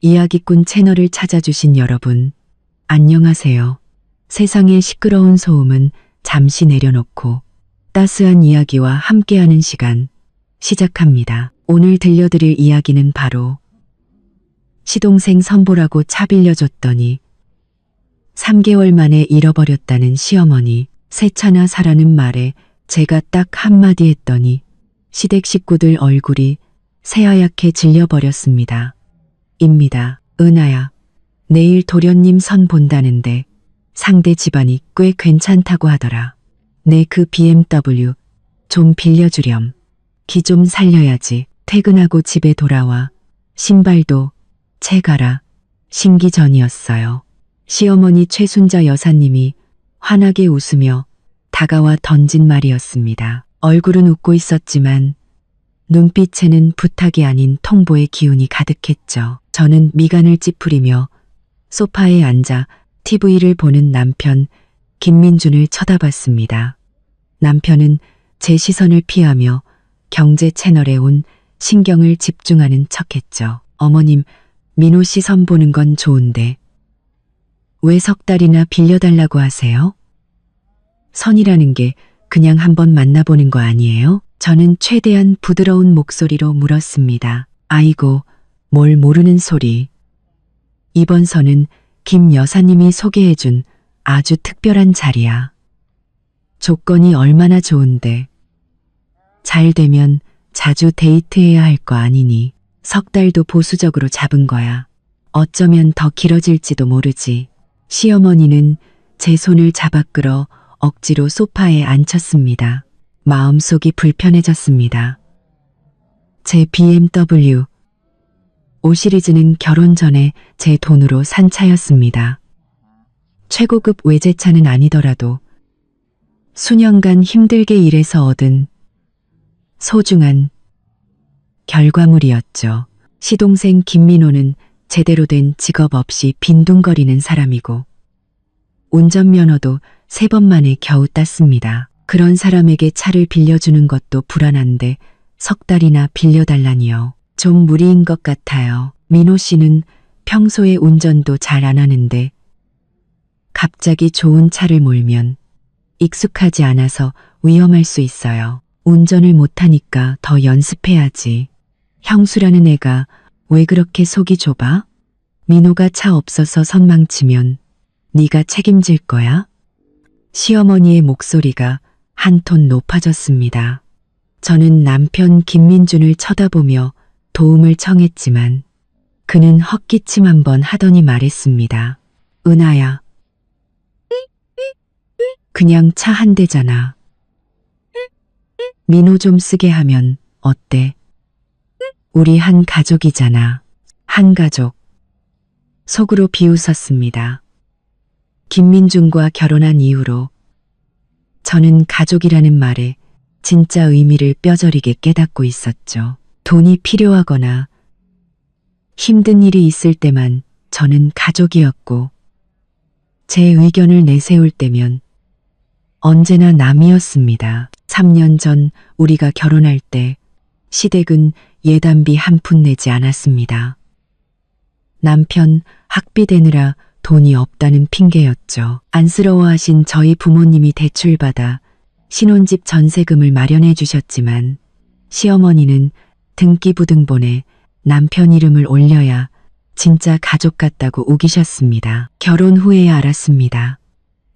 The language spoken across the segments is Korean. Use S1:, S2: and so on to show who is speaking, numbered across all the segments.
S1: 이야기꾼 채널을 찾아주신 여러분, 안녕하세요. 세상의 시끄러운 소음은 잠시 내려놓고 따스한 이야기와 함께하는 시간 시작합니다. 오늘 들려드릴 이야기는 바로 시동생 선보라고 차 빌려줬더니 3개월 만에 잃어버렸다는 시어머니. 새 차나 사라는 말에 제가 딱 한마디 했더니 시댁 식구들 얼굴이 새하얗게 질려버렸습니다. 입니다. 은하야, 내일 도련님 선 본다는데 상대 집안이 꽤 괜찮다고 하더라. 내 그 BMW 좀 빌려주렴. 기 좀 살려야지. 퇴근하고 집에 돌아와 신발도 채가라 신기 전이었어요. 시어머니 최순자 여사님이 환하게 웃으며 다가와 던진 말이었습니다. 얼굴은 웃고 있었지만 눈빛에는 부탁이 아닌 통보의 기운이 가득했죠. 저는 미간을 찌푸리며 소파에 앉아 TV를 보는 남편 김민준을 쳐다봤습니다. 남편은 제 시선을 피하며 경제 채널에 온 신경을 집중하는 척했죠. 어머님, 민호 씨 선 보는 건 좋은데 왜 석 달이나 빌려달라고 하세요? 선이라는 게 그냥 한번 만나보는 거 아니에요? 저는 최대한 부드러운 목소리로 물었습니다. 아이고, 뭘 모르는 소리. 이번 선은 김 여사님이 소개해준 아주 특별한 자리야. 조건이 얼마나 좋은데. 잘 되면 자주 데이트해야 할 거 아니니. 석 달도 보수적으로 잡은 거야. 어쩌면 더 길어질지도 모르지. 시어머니는 제 손을 잡아 끌어 억지로 소파에 앉혔습니다. 마음속이 불편해졌습니다. 제 BMW 5 시리즈는 결혼 전에 제 돈으로 산 차였습니다. 최고급 외제차는 아니더라도 수년간 힘들게 일해서 얻은 소중한 결과물이었죠. 시동생 김민호는 제대로 된 직업 없이 빈둥거리는 사람이고 운전면허도 3번 만에 겨우 땄습니다. 그런 사람에게 차를 빌려주는 것도 불안한데 석 달이나 빌려달라니요. 좀 무리인 것 같아요. 민호 씨는 평소에 운전도 잘 안 하는데 갑자기 좋은 차를 몰면 익숙하지 않아서 위험할 수 있어요. 운전을 못하니까 더 연습해야지. 형수라는 애가 왜 그렇게 속이 좁아? 민호가 차 없어서 선망치면 네가 책임질 거야? 시어머니의 목소리가 한 톤 높아졌습니다. 저는 남편 김민준을 쳐다보며 도움을 청했지만 그는 헛기침 한번 하더니 말했습니다. 은하야, 그냥 차 한 대잖아. 민호 좀 쓰게 하면 어때? 우리 한 가족이잖아. 한 가족. 속으로 비웃었습니다. 김민준과 결혼한 이후로 저는 가족이라는 말에 진짜 의미를 뼈저리게 깨닫고 있었죠. 돈이 필요하거나 힘든 일이 있을 때만 저는 가족이었고 제 의견을 내세울 때면 언제나 남이었습니다. 3년 전 우리가 결혼할 때 시댁은 예단비 한 푼 내지 않았습니다. 남편 학비 대느라 돈이 없다는 핑계였죠. 안쓰러워하신 저희 부모님이 대출받아 신혼집 전세금을 마련해 주셨지만 시어머니는 등기부등본에 남편 이름을 올려야 진짜 가족 같다고 우기셨습니다. 결혼 후에 알았습니다.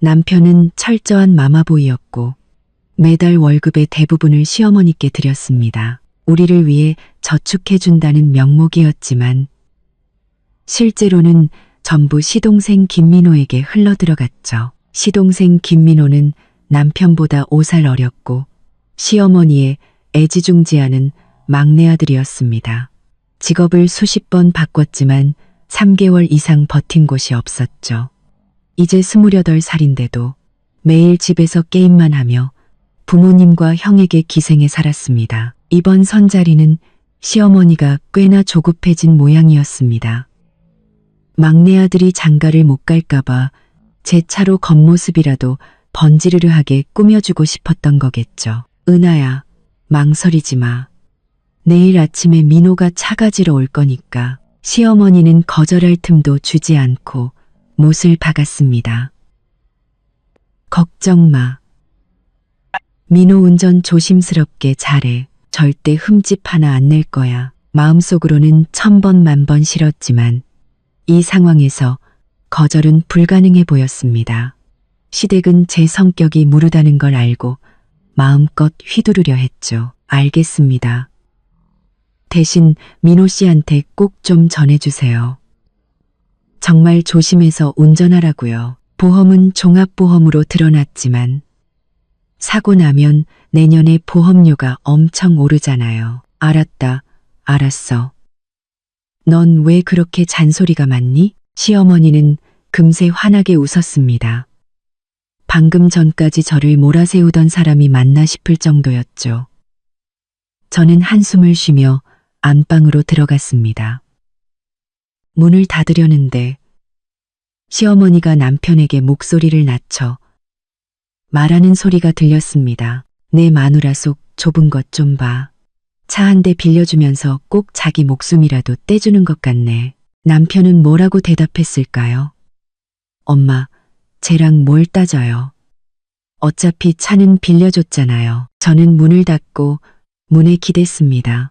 S1: 남편은 철저한 마마보이였고 매달 월급의 대부분을 시어머니께 드렸습니다. 우리를 위해 저축해준다는 명목이었지만 실제로는 전부 시동생 김민호에게 흘러들어갔죠. 시동생 김민호는 남편보다 5살 어렸고 시어머니의 애지중지하는 막내 아들이었습니다. 직업을 수십 번 바꿨지만 3개월 이상 버틴 곳이 없었죠. 이제 28살인데도 매일 집에서 게임만 하며 부모님과 형에게 기생해 살았습니다. 이번 선자리는 시어머니가 꽤나 조급해진 모양이었습니다. 막내 아들이 장가를 못 갈까봐 제 차로 겉모습이라도 번지르르하게 꾸며주고 싶었던 거겠죠. 은하야, 망설이지 마. 내일 아침에 민호가 차 가지러 올 거니까 시어머니는 거절할 틈도 주지 않고 못을 박았습니다. 걱정 마. 민호 운전 조심스럽게 잘해. 절대 흠집 하나 안 낼 거야. 마음속으로는 1000번 만번 싫었지만 이 상황에서 거절은 불가능해 보였습니다. 시댁은 제 성격이 무르다는 걸 알고 마음껏 휘두르려 했죠. 알겠습니다. 대신 민호 씨한테 꼭 좀 전해주세요. 정말 조심해서 운전하라고요. 보험은 종합보험으로 드러났지만 사고 나면 내년에 보험료가 엄청 오르잖아요. 알았다. 알았어. 넌 왜 그렇게 잔소리가 많니? 시어머니는 금세 환하게 웃었습니다. 방금 전까지 저를 몰아세우던 사람이 맞나 싶을 정도였죠. 저는 한숨을 쉬며 안방으로 들어갔습니다. 문을 닫으려는데 시어머니가 남편에게 목소리를 낮춰 말하는 소리가 들렸습니다. 내 마누라 속 좁은 것 좀 봐. 차 한 대 빌려주면서 꼭 자기 목숨이라도 떼주는 것 같네. 남편은 뭐라고 대답했을까요? 엄마, 쟤랑 뭘 따져요. 어차피 차는 빌려줬잖아요. 저는 문을 닫고 문에 기댔습니다.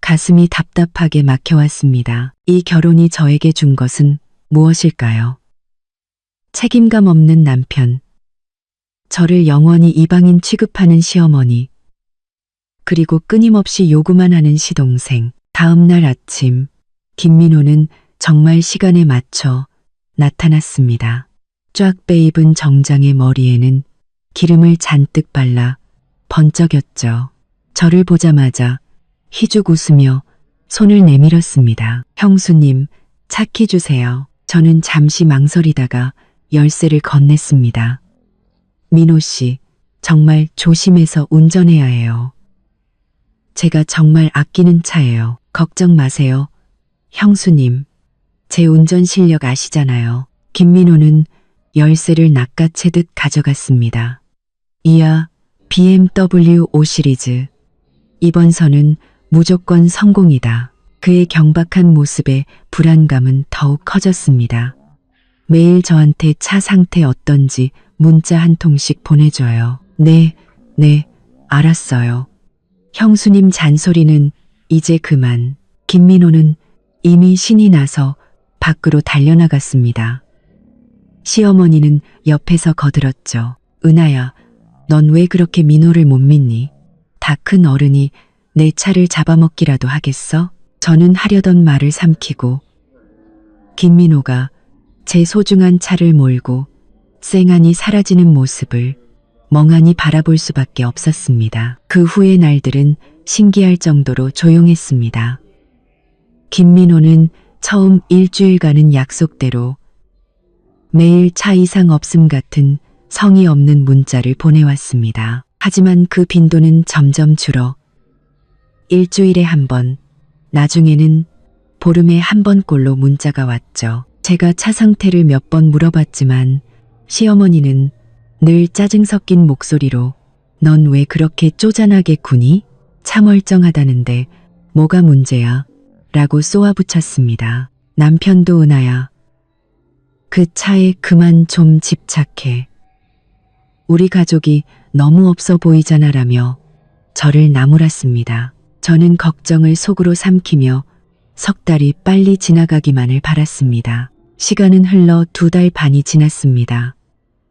S1: 가슴이 답답하게 막혀왔습니다. 이 결혼이 저에게 준 것은 무엇일까요? 책임감 없는 남편, 저를 영원히 이방인 취급하는 시어머니, 그리고 끊임없이 요구만 하는 시동생. 다음 날 아침, 김민호는 정말 시간에 맞춰 나타났습니다. 쫙 빼입은 정장의 머리에는 기름을 잔뜩 발라 번쩍였죠. 저를 보자마자 희죽 웃으며 손을 내밀었습니다. 형수님, 차 키 주세요. 저는 잠시 망설이다가 열쇠를 건넸습니다. 민호 씨, 정말 조심해서 운전해야 해요. 제가 정말 아끼는 차예요. 걱정 마세요. 형수님, 제 운전 실력 아시잖아요. 김민호는 열쇠를 낚아채듯 가져갔습니다. 이야, BMW 5 시리즈. 이번 선은 무조건 성공이다. 그의 경박한 모습에 불안감은 더욱 커졌습니다. 매일 저한테 차 상태 어떤지 문자 한 통씩 보내줘요. 네, 알았어요. 형수님 잔소리는 이제 그만. 김민호는 이미 신이 나서 밖으로 달려나갔습니다. 시어머니는 옆에서 거들었죠. 은하야, 넌 왜 그렇게 민호를 못 믿니? 다 큰 어른이 내 차를 잡아먹기라도 하겠어? 저는 하려던 말을 삼키고 김민호가 제 소중한 차를 몰고 쌩하니 사라지는 모습을 멍하니 바라볼 수밖에 없었습니다. 그 후의 날들은 신기할 정도로 조용했습니다. 김민호는 처음 일주일간은 약속대로 매일 차 이상 없음 같은 성의 없는 문자를 보내왔습니다. 하지만 그 빈도는 점점 줄어 일주일에 한 번, 나중에는 보름에 한 번꼴로 문자가 왔죠. 제가 차 상태를 몇 번 물어봤지만 시어머니는 늘 짜증 섞인 목소리로 넌 왜 그렇게 쪼잔하게 구니? 차 멀쩡하다는데 뭐가 문제야? 라고 쏘아붙였습니다. 남편도 은하야. 그 차에 그만 좀 집착해. 우리 가족이 너무 없어 보이잖아 라며 저를 나무랐습니다. 저는 걱정을 속으로 삼키며 석 달이 빨리 지나가기만을 바랐습니다. 시간은 흘러 2달 반이 지났습니다.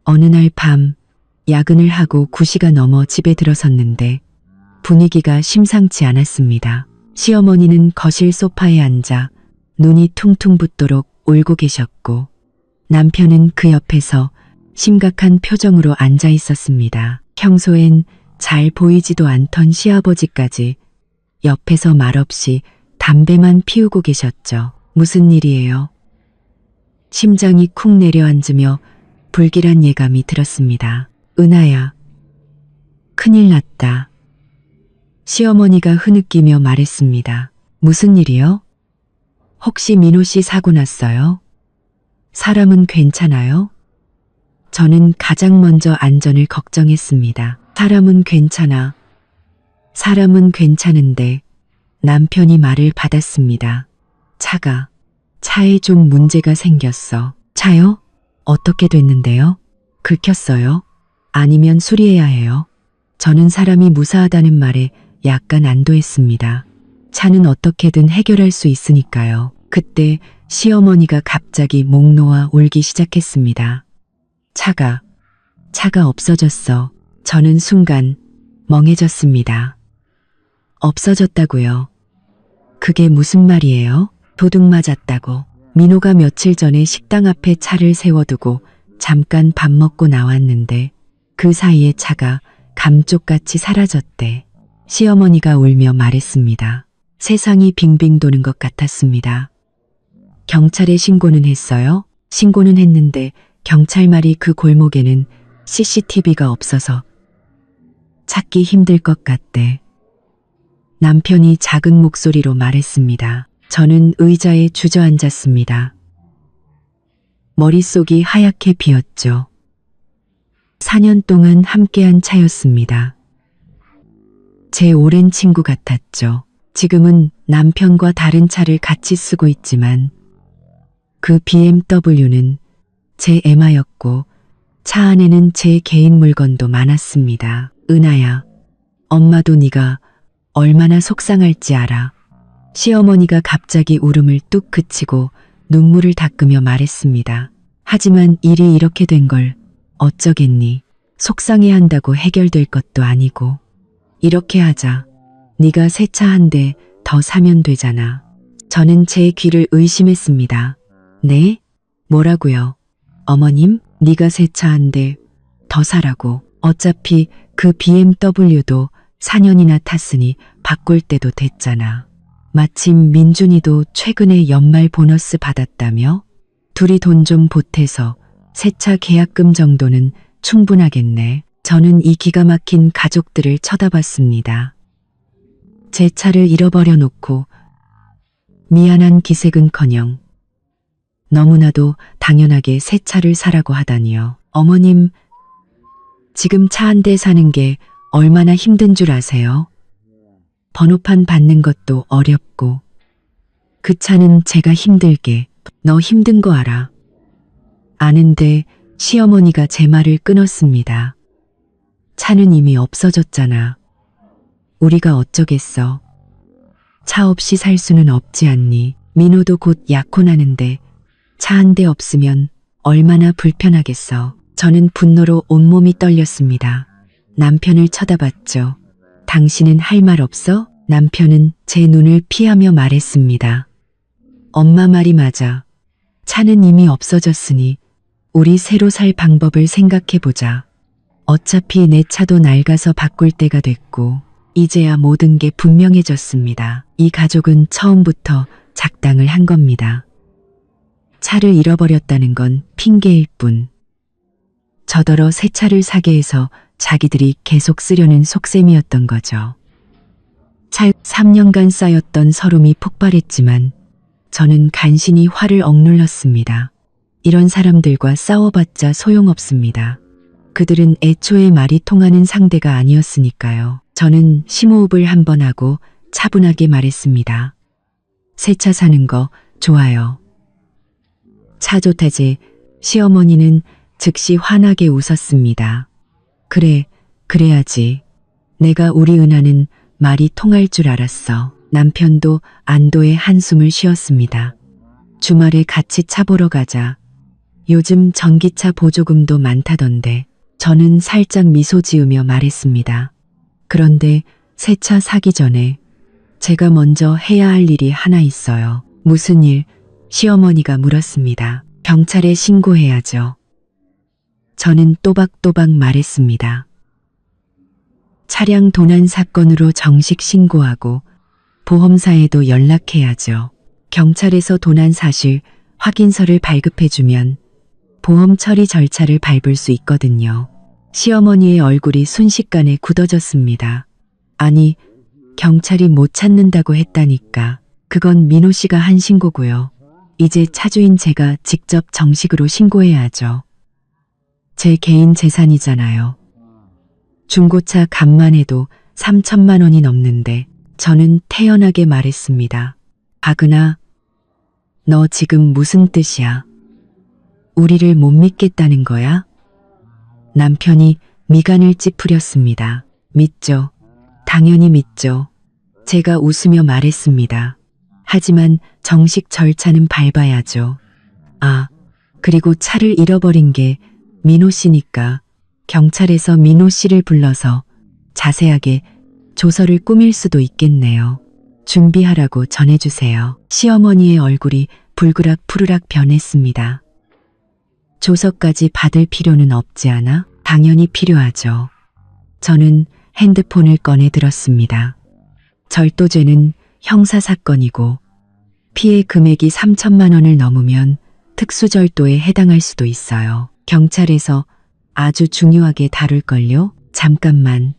S1: 어느 날 밤 야근을 하고 9시가 넘어 집에 들어섰는데 분위기가 심상치 않았습니다. 시어머니는 거실 소파에 앉아 눈이 퉁퉁 붓도록 울고 계셨고 남편은 그 옆에서 심각한 표정으로 앉아 있었습니다. 평소엔 잘 보이지도 않던 시아버지까지 옆에서 말없이 담배만 피우고 계셨죠. 무슨 일이에요? 심장이 쿵 내려앉으며 불길한 예감이 들었습니다. 은하야, 큰일 났다. 시어머니가 흐느끼며 말했습니다. 무슨 일이요? 혹시 민호 씨 사고 났어요? 사람은 괜찮아요? 저는 가장 먼저 안전을 걱정했습니다. 사람은 괜찮아. 사람은 괜찮은데 남편이 말을 받았습니다. 차가 차에 좀 문제가 생겼어. 차요? 어떻게 됐는데요? 긁혔어요? 아니면 수리해야 해요? 저는 사람이 무사하다는 말에 약간 안도했습니다. 차는 어떻게든 해결할 수 있으니까요. 그때 시어머니가 갑자기 목 놓아 울기 시작했습니다. 차가 없어졌어. 저는 순간 멍해졌습니다. 없어졌다고요? 그게 무슨 말이에요? 도둑 맞았다고. 민호가 며칠 전에 식당 앞에 차를 세워두고 잠깐 밥 먹고 나왔는데 그 사이에 차가 감쪽같이 사라졌대. 시어머니가 울며 말했습니다. 세상이 빙빙 도는 것 같았습니다. 경찰에 신고는 했어요? 신고는 했는데 경찰 말이 그 골목에는 CCTV가 없어서 찾기 힘들 것 같대. 남편이 작은 목소리로 말했습니다. 저는 의자에 주저앉았습니다. 머릿속이 하얗게 비었죠. 4년 동안 함께한 차였습니다. 제 오랜 친구 같았죠. 지금은 남편과 다른 차를 같이 쓰고 있지만 그 BMW는 제 애마였고 차 안에는 제 개인 물건도 많았습니다. 은하야, 엄마도 네가 얼마나 속상할지 알아. 시어머니가 갑자기 울음을 뚝 그치고 눈물을 닦으며 말했습니다. 하지만 일이 이렇게 된 걸 어쩌겠니? 속상해한다고 해결될 것도 아니고. 이렇게 하자. 네가 새 차 한 대 더 사면 되잖아. 저는 제 귀를 의심했습니다. 네? 뭐라고요? 어머님, 네가 새 차 한 대 더 사라고. 어차피 그 BMW도 4년이나 탔으니 바꿀 때도 됐잖아. 마침 민준이도 최근에 연말 보너스 받았다며? 둘이 돈 좀 보태서 새 차 계약금 정도는 충분하겠네. 저는 이 기가 막힌 가족들을 쳐다봤습니다. 제 차를 잃어버려 놓고 미안한 기색은커녕 너무나도 당연하게 새 차를 사라고 하다니요. 어머님, 지금 차 한 대 사는 게 얼마나 힘든 줄 아세요? 번호판 받는 것도 어렵고 그 차는 제가 힘들게 너 힘든 거 알아? 아는데 시어머니가 제 말을 끊었습니다. 차는 이미 없어졌잖아. 우리가 어쩌겠어. 차 없이 살 수는 없지 않니? 민호도 곧 약혼하는데 차 한 대 없으면 얼마나 불편하겠어. 저는 분노로 온몸이 떨렸습니다. 남편을 쳐다봤죠. 당신은 할 말 없어? 남편은 제 눈을 피하며 말했습니다. 엄마 말이 맞아. 차는 이미 없어졌으니 우리 새로 살 방법을 생각해보자. 어차피 내 차도 낡아서 바꿀 때가 됐고 이제야 모든 게 분명해졌습니다. 이 가족은 처음부터 작당을 한 겁니다. 차를 잃어버렸다는 건 핑계일 뿐. 저더러 새 차를 사게 해서 자기들이 계속 쓰려는 속셈이었던 거죠. 3년간 쌓였던 서름이 폭발했지만 저는 간신히 화를 억눌렀습니다. 이런 사람들과 싸워봤자 소용없습니다. 그들은 애초에 말이 통하는 상대가 아니었으니까요. 저는 심호흡을 한번 하고 차분하게 말했습니다. 새 차 사는 거 좋아요. 차 좋다지. 시어머니는 즉시 환하게 웃었습니다. 그래, 그래야지. 내가 우리 은하는 말이 통할 줄 알았어. 남편도 안도의 한숨을 쉬었습니다. 주말에 같이 차 보러 가자. 요즘 전기차 보조금도 많다던데. 저는 살짝 미소 지으며 말했습니다. 그런데 새 차 사기 전에 제가 먼저 해야 할 일이 하나 있어요. 무슨 일? 시어머니가 물었습니다. 경찰에 신고해야죠. 저는 또박또박 말했습니다. 차량 도난 사건으로 정식 신고하고 보험사에도 연락해야죠. 경찰에서 도난 사실 확인서를 발급해주면 보험 처리 절차를 밟을 수 있거든요. 시어머니의 얼굴이 순식간에 굳어졌습니다. 아니, 경찰이 못 찾는다고 했다니까. 그건 민호 씨가 한 신고고요. 이제 차주인 제가 직접 정식으로 신고해야죠. 제 개인 재산이잖아요. 중고차 값만 해도 3천만 원이 넘는데 저는 태연하게 말했습니다. 박은하, 너 지금 무슨 뜻이야? 우리를 못 믿겠다는 거야? 남편이 미간을 찌푸렸습니다. 믿죠. 당연히 믿죠. 제가 웃으며 말했습니다. 하지만 정식 절차는 밟아야죠. 아, 그리고 차를 잃어버린 게 민호 씨니까 경찰에서 민호 씨를 불러서 자세하게 조서를 꾸밀 수도 있겠네요. 준비하라고 전해주세요. 시어머니의 얼굴이 불그락 푸르락 변했습니다. 조서까지 받을 필요는 없지 않아? 당연히 필요하죠. 저는 핸드폰을 꺼내 들었습니다. 절도죄는 형사사건이고 피해 금액이 3천만 원을 넘으면 특수절도에 해당할 수도 있어요. 경찰에서 아주 중요하게 다룰걸요? 잠깐만.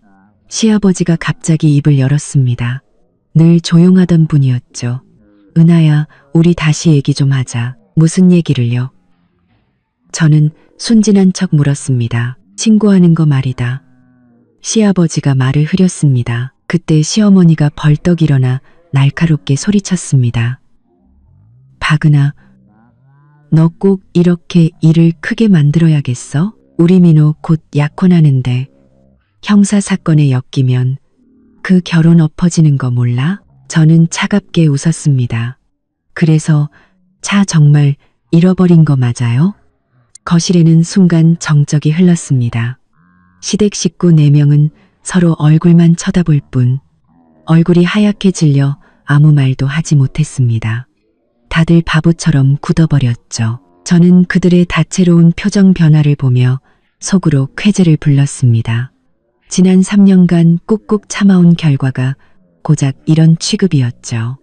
S1: 시아버지가 갑자기 입을 열었습니다. 늘 조용하던 분이었죠. 은하야, 우리 다시 얘기 좀 하자. 무슨 얘기를요? 저는 순진한 척 물었습니다. 신고하는 거 말이다. 시아버지가 말을 흐렸습니다. 그때 시어머니가 벌떡 일어나 날카롭게 소리쳤습니다. 박은하, 너 꼭 이렇게 일을 크게 만들어야겠어? 우리 민호 곧 약혼하는데 형사사건에 엮이면 그 결혼 엎어지는 거 몰라? 저는 차갑게 웃었습니다. 그래서 차 정말 잃어버린 거 맞아요? 거실에는 순간 정적이 흘렀습니다. 시댁 식구 4명은 서로 얼굴만 쳐다볼 뿐 얼굴이 하얗게 질려 아무 말도 하지 못했습니다. 다들 바보처럼 굳어버렸죠. 저는 그들의 다채로운 표정 변화를 보며 속으로 쾌재를 불렀습니다. 지난 3년간 꾹꾹 참아온 결과가 고작 이런 취급이었죠.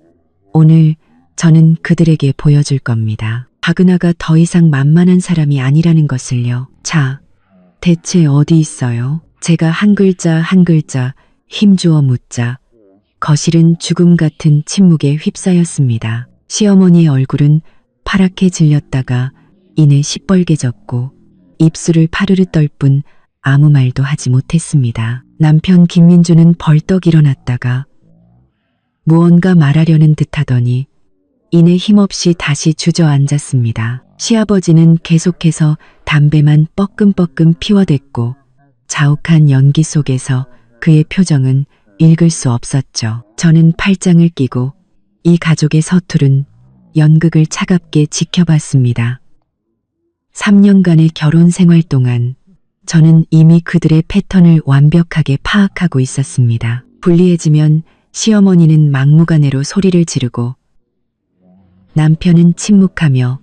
S1: 오늘 저는 그들에게 보여줄 겁니다. 박은하가 더 이상 만만한 사람이 아니라는 것을요. 자, 대체 어디 있어요? 제가 한 글자 한 글자 힘주어 묻자. 거실은 죽음 같은 침묵에 휩싸였습니다. 시어머니의 얼굴은 파랗게 질렸다가 이내 시뻘개졌고 입술을 파르르 떨 뿐 아무 말도 하지 못했습니다. 남편 김민주는 벌떡 일어났다가 무언가 말하려는 듯하더니 이내 힘없이 다시 주저앉았습니다. 시아버지는 계속해서 담배만 뻐끔뻐끔 피워댔고 자욱한 연기 속에서 그의 표정은 읽을 수 없었죠. 저는 팔짱을 끼고 이 가족의 서투른 연극을 차갑게 지켜봤습니다. 3년간의 결혼 생활 동안 저는 이미 그들의 패턴을 완벽하게 파악하고 있었습니다. 불리해지면 시어머니는 막무가내로 소리를 지르고 남편은 침묵하며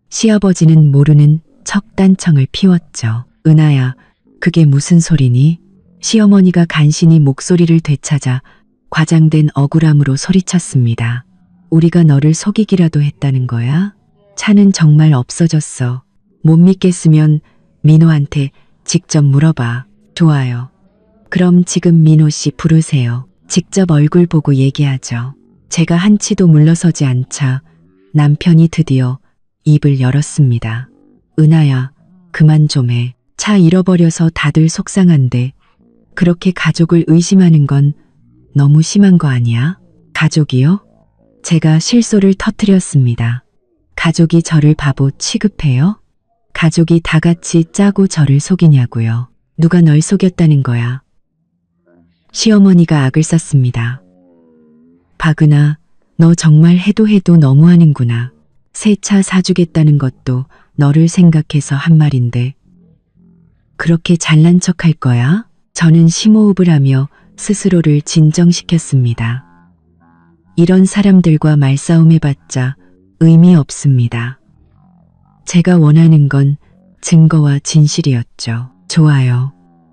S1: 시아버지는 모르는 척단청을 피웠죠. 은하야, 그게 무슨 소리니? 시어머니가 간신히 목소리를 되찾아 과장된 억울함으로 소리쳤습니다. 우리가 너를 속이기라도 했다는 거야? 차는 정말 없어졌어. 못 믿겠으면 민호한테 직접 물어봐. 좋아요. 그럼 지금 민호 씨 부르세요. 직접 얼굴 보고 얘기하죠. 제가 한치도 물러서지 않자 남편이 드디어 입을 열었습니다. 은하야, 그만 좀 해. 차 잃어버려서 다들 속상한데 그렇게 가족을 의심하는 건 너무 심한 거 아니야? 가족이요? 제가 실소를 터뜨렸습니다. 가족이 저를 바보 취급해요? 가족이 다 같이 짜고 저를 속이냐고요. 누가 널 속였다는 거야? 시어머니가 악을 썼습니다. 박은하, 너 정말 해도 너무하는구나. 새 차 사주겠다는 것도 너를 생각해서 한 말인데 그렇게 잘난 척 할 거야? 저는 심호흡을 하며 스스로를 진정시켰습니다. 이런 사람들과 말싸움해봤자 의미 없습니다. 제가 원하는 건 증거와 진실이었죠. 좋아요.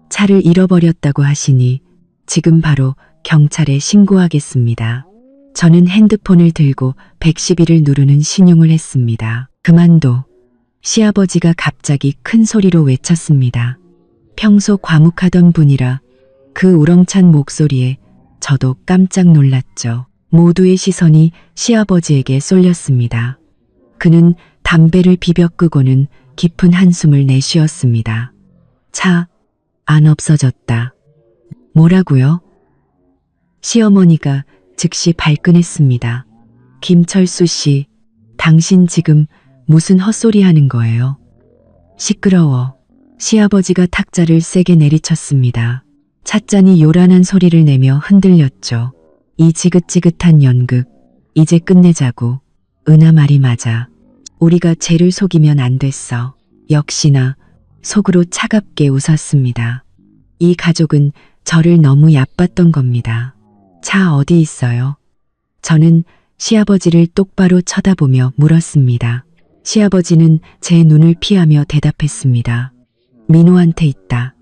S1: 차를 잃어버렸다고 하시니 지금 바로 경찰에 신고하겠습니다. 저는 핸드폰을 들고 112를 누르는 신용을 했습니다. 그만둬. 시아버지가 갑자기 큰 소리로 외쳤습니다. 평소 과묵하던 분이라 그 우렁찬 목소리에 저도 깜짝 놀랐죠. 모두의 시선이 시아버지에게 쏠렸습니다. 그는 담배를 비벼 끄고는 깊은 한숨을 내쉬었습니다. 차, 안 없어졌다. 뭐라고요? 시어머니가 즉시 발끈했습니다. 김철수 씨, 당신 지금 무슨 헛소리 하는 거예요? 시끄러워. 시아버지가 탁자를 세게 내리쳤습니다. 찻잔이 요란한 소리를 내며 흔들렸죠. 이 지긋지긋한 연극, 이제 끝내자고. 은하 말이 맞아. 우리가 쟤를 속이면 안 됐어. 역시나 속으로 차갑게 웃었습니다. 이 가족은 저를 너무 얕봤던 겁니다. 차 어디 있어요? 저는 시아버지를 똑바로 쳐다보며 물었습니다. 시아버지는 제 눈을 피하며 대답했습니다. 민호한테 있다.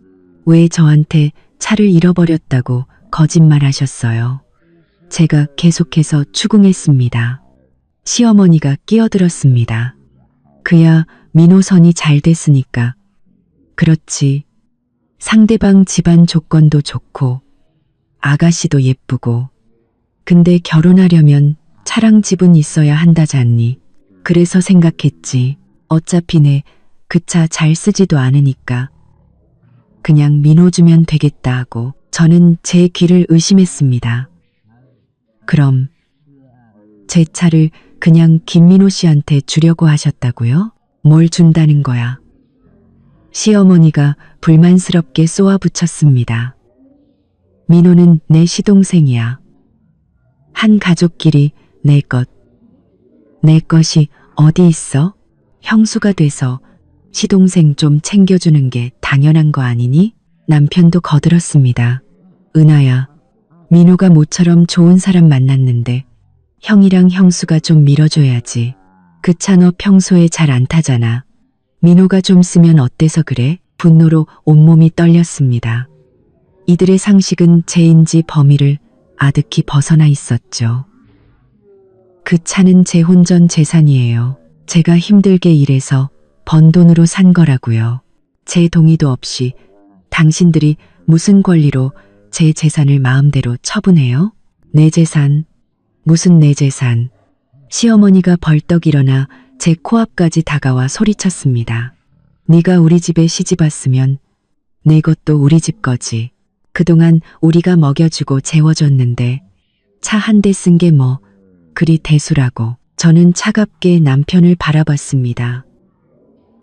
S1: 왜 저한테 차를 잃어버렸다고 거짓말하셨어요? 제가 계속해서 추궁했습니다. 시어머니가 끼어들었습니다. 그야 민호선이 잘 됐으니까. 그렇지. 상대방 집안 조건도 좋고 아가씨도 예쁘고. 근데 결혼하려면 차랑 집은 있어야 한다잖니. 그래서 생각했지. 어차피 내 그 차 잘 쓰지도 않으니까. 그냥 민호 주면 되겠다 하고 저는 제 귀를 의심했습니다. 그럼 제 차를 그냥 김민호 씨한테 주려고 하셨다고요? 뭘 준다는 거야? 시어머니가 불만스럽게 쏘아붙였습니다. 민호는 내 시동생이야. 한 가족끼리 내 것. 내 것이 어디 있어? 형수가 돼서 시동생 좀 챙겨주는 게 당연한 거 아니니? 남편도 거들었습니다. 은하야, 민호가 모처럼 좋은 사람 만났는데 형이랑 형수가 좀 밀어줘야지. 그 차 너 평소에 잘 안 타잖아. 민호가 좀 쓰면 어때서 그래? 분노로 온몸이 떨렸습니다. 이들의 상식은 제인지 범위를 아득히 벗어나 있었죠. 그 차는 제 혼전 재산이에요. 제가 힘들게 일해서 번 돈으로 산 거라고요. 제 동의도 없이 당신들이 무슨 권리로 제 재산을 마음대로 처분해요? 내 재산? 무슨 내 재산? 시어머니가 벌떡 일어나 제 코앞까지 다가와 소리쳤습니다. 네가 우리 집에 시집 왔으면 내 것도 우리 집 거지. 그동안 우리가 먹여주고 재워줬는데 차 한 대 쓴 게 뭐 그리 대수라고. 저는 차갑게 남편을 바라봤습니다.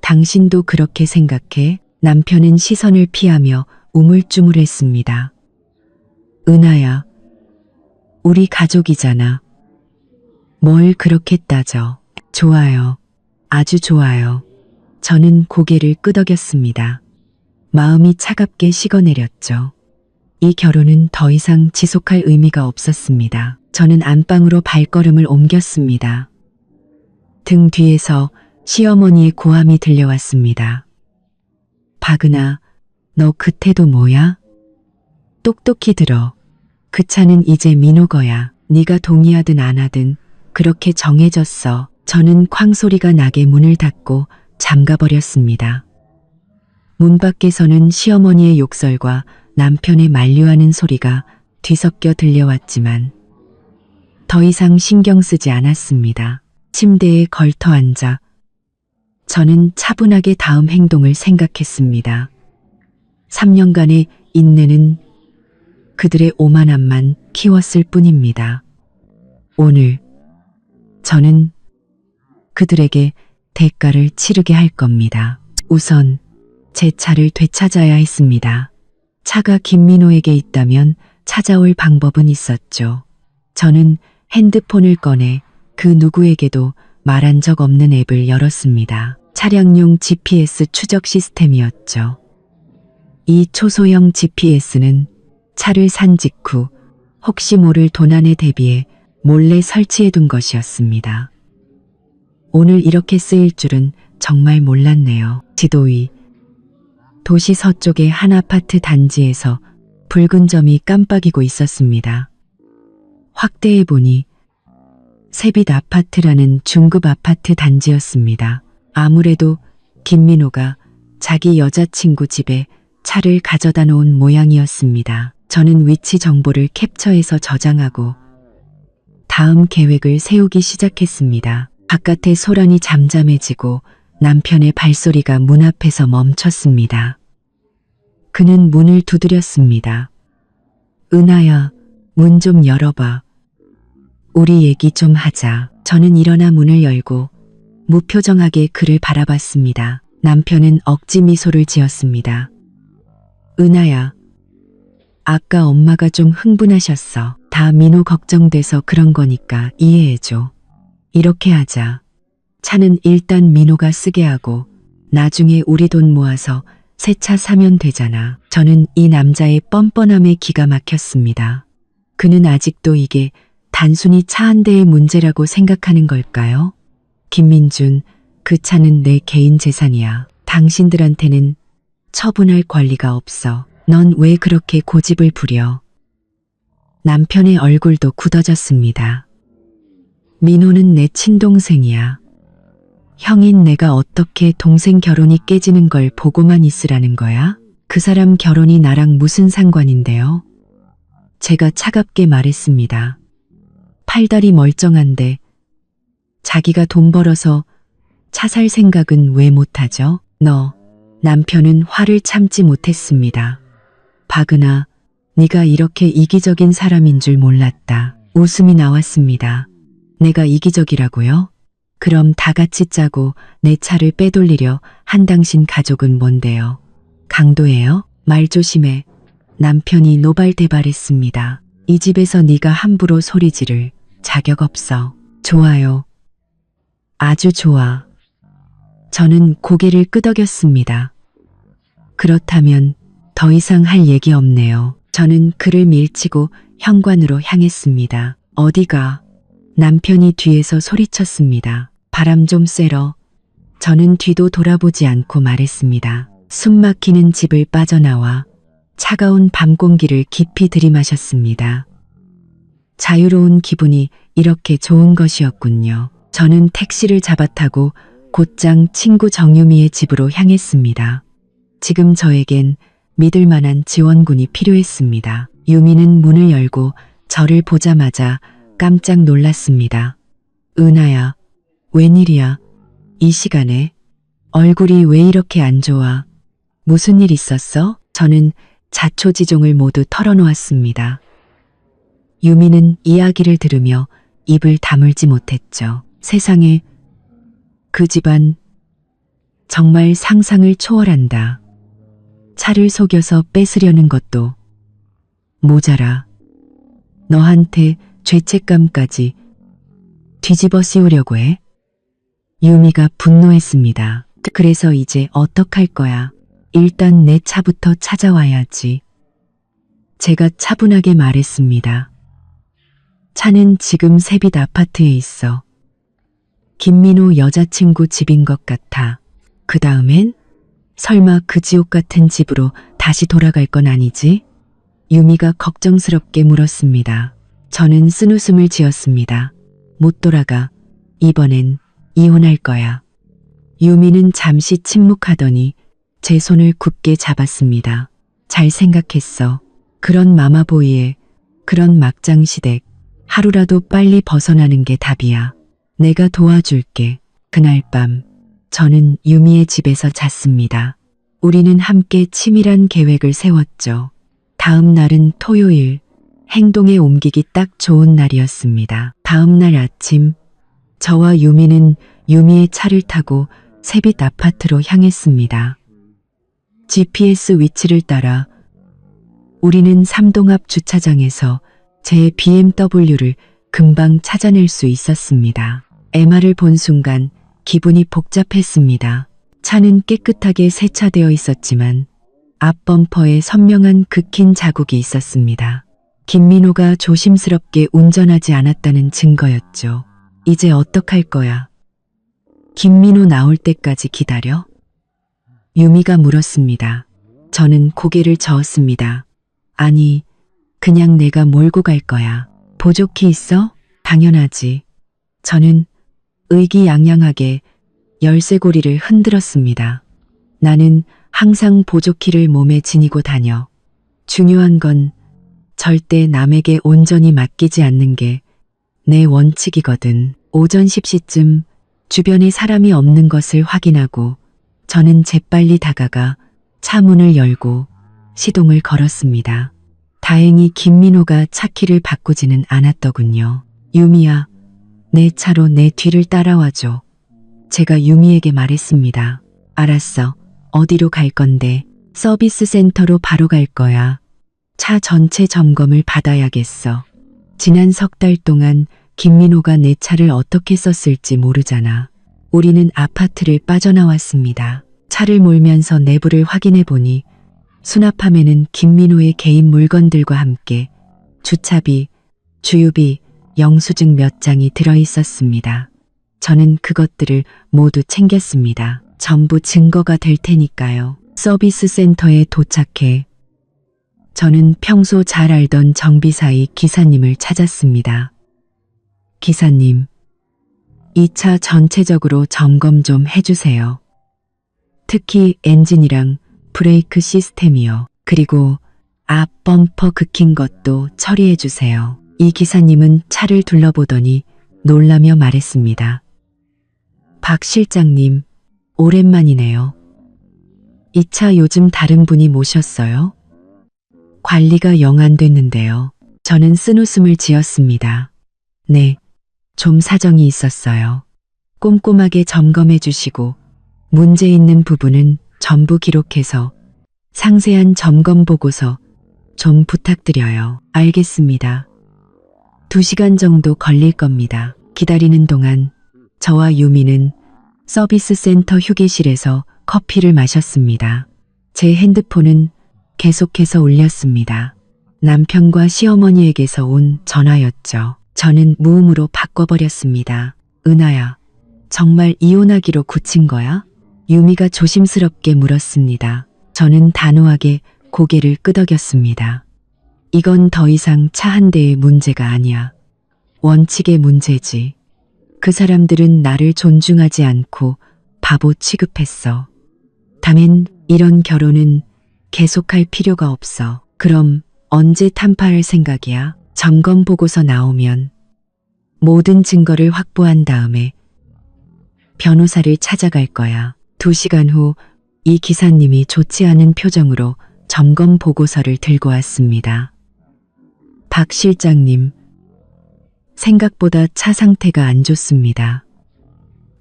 S1: 당신도 그렇게 생각해? 남편은 시선을 피하며 우물쭈물했습니다. 은하야, 우리 가족이잖아. 뭘 그렇게 따져. 좋아요. 아주 좋아요. 저는 고개를 끄덕였습니다. 마음이 차갑게 식어내렸죠. 이 결혼은 더 이상 지속할 의미가 없었습니다. 저는 안방으로 발걸음을 옮겼습니다. 등 뒤에서 시어머니의 고함이 들려왔습니다. 박은아, 너 그 태도 뭐야? 똑똑히 들어. 그 차는 이제 민호 거야. 네가 동의하든 안 하든 그렇게 정해졌어. 저는 쾅소리가 나게 문을 닫고 잠가버렸습니다. 문 밖에서는 시어머니의 욕설과 남편의 만류하는 소리가 뒤섞여 들려왔지만 더 이상 신경 쓰지 않았습니다. 침대에 걸터 앉아 저는 차분하게 다음 행동을 생각했습니다. 3년간의 인내는 그들의 오만함만 키웠을 뿐입니다. 오늘 저는 그들에게 대가를 치르게 할 겁니다. 우선 제 차를 되찾아야 했습니다. 차가 김민호에게 있다면 찾아올 방법은 있었죠. 저는 핸드폰을 꺼내 그 누구에게도 말한 적 없는 앱을 열었습니다. 차량용 GPS 추적 시스템이었죠. 이 초소형 GPS는 차를 산 직후 혹시 모를 도난에 대비해 몰래 설치해둔 것이었습니다. 오늘 이렇게 쓰일 줄은 정말 몰랐네요. 지도 위 도시 서쪽의 한 아파트 단지에서 붉은 점이 깜빡이고 있었습니다. 확대해 보니 새빛 아파트라는 중급 아파트 단지였습니다. 아무래도 김민호가 자기 여자친구 집에 차를 가져다 놓은 모양이었습니다. 저는 위치 정보를 캡처해서 저장하고 다음 계획을 세우기 시작했습니다. 바깥의 소란이 잠잠해지고 남편의 발소리가 문 앞에서 멈췄습니다. 그는 문을 두드렸습니다. 은하야, 문 좀 열어봐. 우리 얘기 좀 하자. 저는 일어나 문을 열고 무표정하게 그를 바라봤습니다. 남편은 억지 미소를 지었습니다. 은하야, 아까 엄마가 좀 흥분하셨어. 다 민호 걱정돼서 그런 거니까 이해해줘. 이렇게 하자. 차는 일단 민호가 쓰게 하고 나중에 우리 돈 모아서 새 차 사면 되잖아. 저는 이 남자의 뻔뻔함에 기가 막혔습니다. 그는 아직도 이게 단순히 차 한 대의 문제라고 생각하는 걸까요? 김민준, 그 차는 내 개인 재산이야. 당신들한테는 처분할 권리가 없어. 넌 왜 그렇게 고집을 부려? 남편의 얼굴도 굳어졌습니다. 민호는 내 친동생이야. 형인 내가 어떻게 동생 결혼이 깨지는 걸 보고만 있으라는 거야? 그 사람 결혼이 나랑 무슨 상관인데요? 제가 차갑게 말했습니다. 팔다리 멀쩡한데 자기가 돈 벌어서 차 살 생각은 왜 못하죠? 남편은 화를 참지 못했습니다. 박은하, 네가 이렇게 이기적인 사람인 줄 몰랐다. 웃음이 나왔습니다. 내가 이기적이라고요? 그럼 다 같이 짜고 내 차를 빼돌리려 한 당신 가족은 뭔데요? 강도예요? 말 조심해. 남편이 노발대발했습니다. 이 집에서 네가 함부로 소리 지를 자격 없어. 좋아요. 아주 좋아. 저는 고개를 끄덕였습니다. 그렇다면 더 이상 할 얘기 없네요. 저는 그를 밀치고 현관으로 향했습니다. 어디가? 남편이 뒤에서 소리쳤습니다. 바람 좀 쐬러. 저는 뒤도 돌아보지 않고 말했습니다. 숨 막히는 집을 빠져나와 차가운 밤 공기를 깊이 들이마셨습니다. 자유로운 기분이 이렇게 좋은 것이었군요. 저는 택시를 잡아타고 곧장 친구 정유미의 집으로 향했습니다. 지금 저에겐 믿을 만한 지원군이 필요했습니다. 유미는 문을 열고 저를 보자마자 깜짝 놀랐습니다. 은하야, 웬일이야? 이 시간에? 얼굴이 왜 이렇게 안 좋아? 무슨 일 있었어? 저는 자초지종을 모두 털어놓았습니다. 유미는 이야기를 들으며 입을 다물지 못했죠. 세상에, 그 집안 정말 상상을 초월한다. 차를 속여서 뺏으려는 것도 모자라. 너한테 죄책감까지 뒤집어 씌우려고 해? 유미가 분노했습니다. 그래서 이제 어떡할 거야? 일단 내 차부터 찾아와야지. 제가 차분하게 말했습니다. 차는 지금 새빛 아파트에 있어. 김민호 여자친구 집인 것 같아. 그 다음엔? 설마 그 지옥 같은 집으로 다시 돌아갈 건 아니지? 유미가 걱정스럽게 물었습니다. 저는 쓴웃음을 지었습니다. 못 돌아가. 이번엔 이혼할 거야. 유미는 잠시 침묵하더니 제 손을 굳게 잡았습니다. 잘 생각했어. 그런 마마보이에 그런 막장시댁 하루라도 빨리 벗어나는 게 답이야. 내가 도와줄게. 그날 밤 저는 유미의 집에서 잤습니다. 우리는 함께 치밀한 계획을 세웠죠. 다음 날은 토요일, 행동에 옮기기 딱 좋은 날이었습니다. 다음 날 아침, 저와 유미는 유미의 차를 타고 새빛 아파트로 향했습니다. GPS 위치를 따라 우리는 삼동 앞 주차장에서 제 BMW를 금방 찾아낼 수 있었습니다. MR을 본 순간 기분이 복잡했습니다. 차는 깨끗하게 세차되어 있었지만 앞 범퍼에 선명한 긁힌 자국이 있었습니다. 김민호가 조심스럽게 운전하지 않았다는 증거였죠. 이제 어떡할 거야? 김민호 나올 때까지 기다려? 유미가 물었습니다. 저는 고개를 저었습니다. 아니, 그냥 내가 몰고 갈 거야. 보조키 있어? 당연하지. 저는 의기양양하게 열쇠고리를 흔들었습니다. 나는 항상 보조키를 몸에 지니고 다녀. 중요한 건 절대 남에게 온전히 맡기지 않는 게 내 원칙이거든. 오전 10시쯤 주변에 사람이 없는 것을 확인하고 저는 재빨리 다가가 차 문을 열고 시동을 걸었습니다. 다행히 김민호가 차 키를 바꾸지는 않았더군요. 유미야, 내 차로 내 뒤를 따라와줘. 제가 유미에게 말했습니다. 알았어. 어디로 갈 건데? 서비스 센터로 바로 갈 거야. 차 전체 점검을 받아야겠어. 지난 석 달 동안 김민호가 내 차를 어떻게 썼을지 모르잖아. 우리는 아파트를 빠져나왔습니다. 차를 몰면서 내부를 확인해 보니 수납함에는 김민호의 개인 물건들과 함께 주차비, 주유비, 영수증 몇 장이 들어 있었습니다. 저는 그것들을 모두 챙겼습니다. 전부 증거가 될 테니까요. 서비스 센터에 도착해 저는 평소 잘 알던 정비사의 기사님을 찾았습니다. 기사님, 이 차 전체적으로 점검 좀 해주세요. 특히 엔진이랑 브레이크 시스템이요. 그리고 앞 범퍼 긁힌 것도 처리해주세요. 이 기사님은 차를 둘러보더니 놀라며 말했습니다. 박 실장님, 오랜만이네요. 이 차 요즘 다른 분이 모셨어요? 관리가 영 안 됐는데요. 저는 쓴웃음을 지었습니다. 네, 좀 사정이 있었어요. 꼼꼼하게 점검해 주시고 문제 있는 부분은 전부 기록해서 상세한 점검 보고서 좀 부탁드려요. 알겠습니다. 2시간 정도 걸릴 겁니다. 기다리는 동안 저와 유미는 서비스 센터 휴게실에서 커피를 마셨습니다. 제 핸드폰은 계속해서 울렸습니다. 남편과 시어머니에게서 온 전화였죠. 저는 무음으로 바꿔버렸습니다. 은하야, 정말 이혼하기로 굳힌 거야? 유미가 조심스럽게 물었습니다. 저는 단호하게 고개를 끄덕였습니다. 이건 더 이상 차 한 대의 문제가 아니야. 원칙의 문제지. 그 사람들은 나를 존중하지 않고 바보 취급했어. 다men 이런 결혼은 계속할 필요가 없어. 그럼 언제 탄파할 생각이야? 점검 보고서 나오면 모든 증거를 확보한 다음에 변호사를 찾아갈 거야. 2시간 후 이 기사님이 좋지 않은 표정으로 점검 보고서를 들고 왔습니다. 박 실장님, 생각보다 차 상태가 안 좋습니다.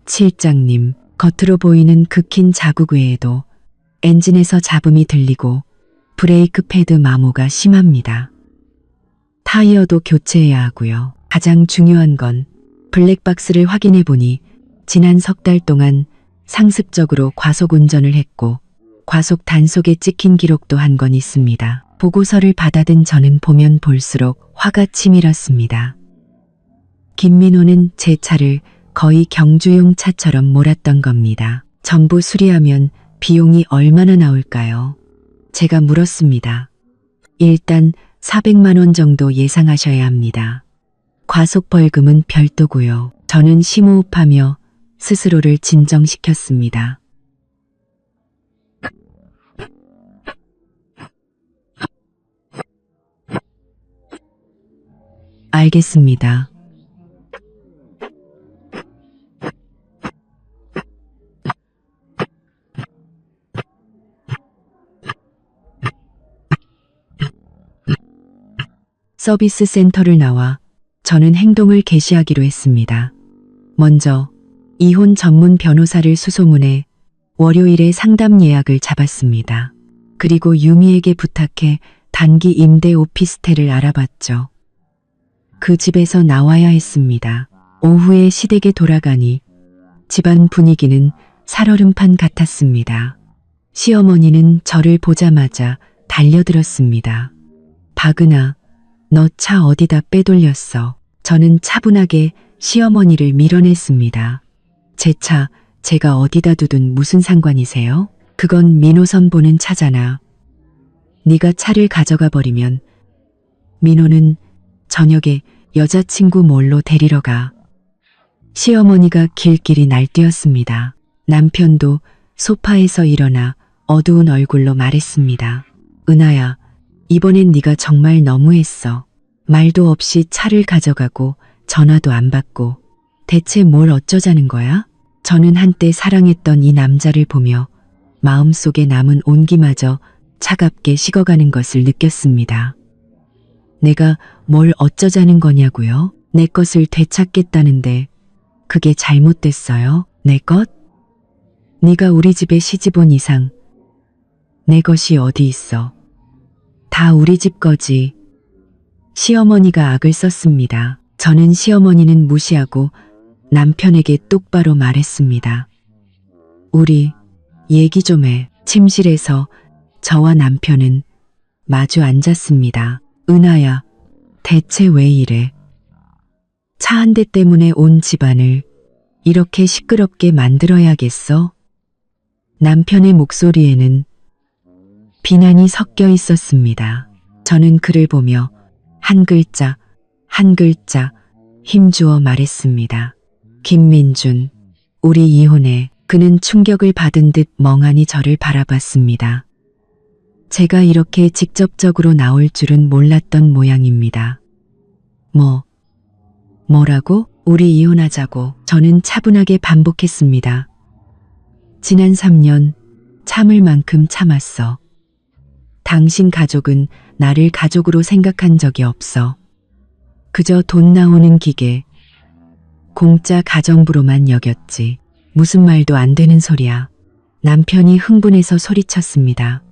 S1: 실장님, 겉으로 보이는 긁힌 자국 외에도 엔진에서 잡음이 들리고 브레이크 패드 마모가 심합니다. 타이어도 교체해야 하고요. 가장 중요한 건 블랙박스를 확인해 보니 지난 석 달 동안 상습적으로 과속 운전을 했고 과속 단속에 찍힌 기록도 한 건 있습니다. 보고서를 받아든 저는 보면 볼수록 화가 치밀었습니다. 김민호는 제 차를 거의 경주용 차처럼 몰았던 겁니다. 전부 수리하면 비용이 얼마나 나올까요? 제가 물었습니다. 일단 400만 원 정도 예상하셔야 합니다. 과속 벌금은 별도고요. 저는 심호흡하며 스스로를 진정시켰습니다. 알겠습니다. 서비스 센터를 나와 저는 행동을 개시하기로 했습니다. 먼저 이혼 전문 변호사를 수소문해 월요일에 상담 예약을 잡았습니다. 그리고 유미에게 부탁해 단기 임대 오피스텔을 알아봤죠. 그 집에서 나와야 했습니다. 오후에 시댁에 돌아가니 집안 분위기는 살얼음판 같았습니다. 시어머니는 저를 보자마자 달려들었습니다. 박은아, 너 차 어디다 빼돌렸어? 저는 차분하게 시어머니를 밀어냈습니다. 제 차 제가 어디다 두든 무슨 상관이세요? 그건 민호선 보는 차잖아. 네가 차를 가져가 버리면 민호는 저녁에 여자친구 몰로 데리러 가. 시어머니가 길길이 날뛰었습니다. 남편도 소파에서 일어나 어두운 얼굴로 말했습니다. 은하야, 이번엔 네가 정말 너무했어. 말도 없이 차를 가져가고 전화도 안 받고 대체 뭘 어쩌자는 거야? 저는 한때 사랑했던 이 남자를 보며 마음속에 남은 온기마저 차갑게 식어가는 것을 느꼈습니다. 내가 뭘 어쩌자는 거냐고요? 내 것을 되찾겠다는데 그게 잘못됐어요? 내 것? 네가 우리 집에 시집 온 이상 내 것이 어디 있어. 다 우리 집 거지. 시어머니가 악을 썼습니다. 저는 시어머니는 무시하고 남편에게 똑바로 말했습니다. 우리 얘기 좀 해. 침실에서 저와 남편은 마주 앉았습니다. 은하야, 대체 왜 이래? 차 한 대 때문에 온 집안을 이렇게 시끄럽게 만들어야겠어? 남편의 목소리에는 비난이 섞여 있었습니다. 저는 그를 보며 한 글자, 한 글자 힘주어 말했습니다. 김민준, 우리 이혼해. 그는 충격을 받은 듯 멍하니 저를 바라봤습니다. 제가 이렇게 직접적으로 나올 줄은 몰랐던 모양입니다. 뭐라고? 우리 이혼하자고. 저는 차분하게 반복했습니다. 지난 3년 참을 만큼 참았어. 당신 가족은 나를 가족으로 생각한 적이 없어. 그저 돈 나오는 기계, 공짜 가정부로만 여겼지. 무슨 말도 안 되는 소리야. 남편이 흥분해서 소리쳤습니다.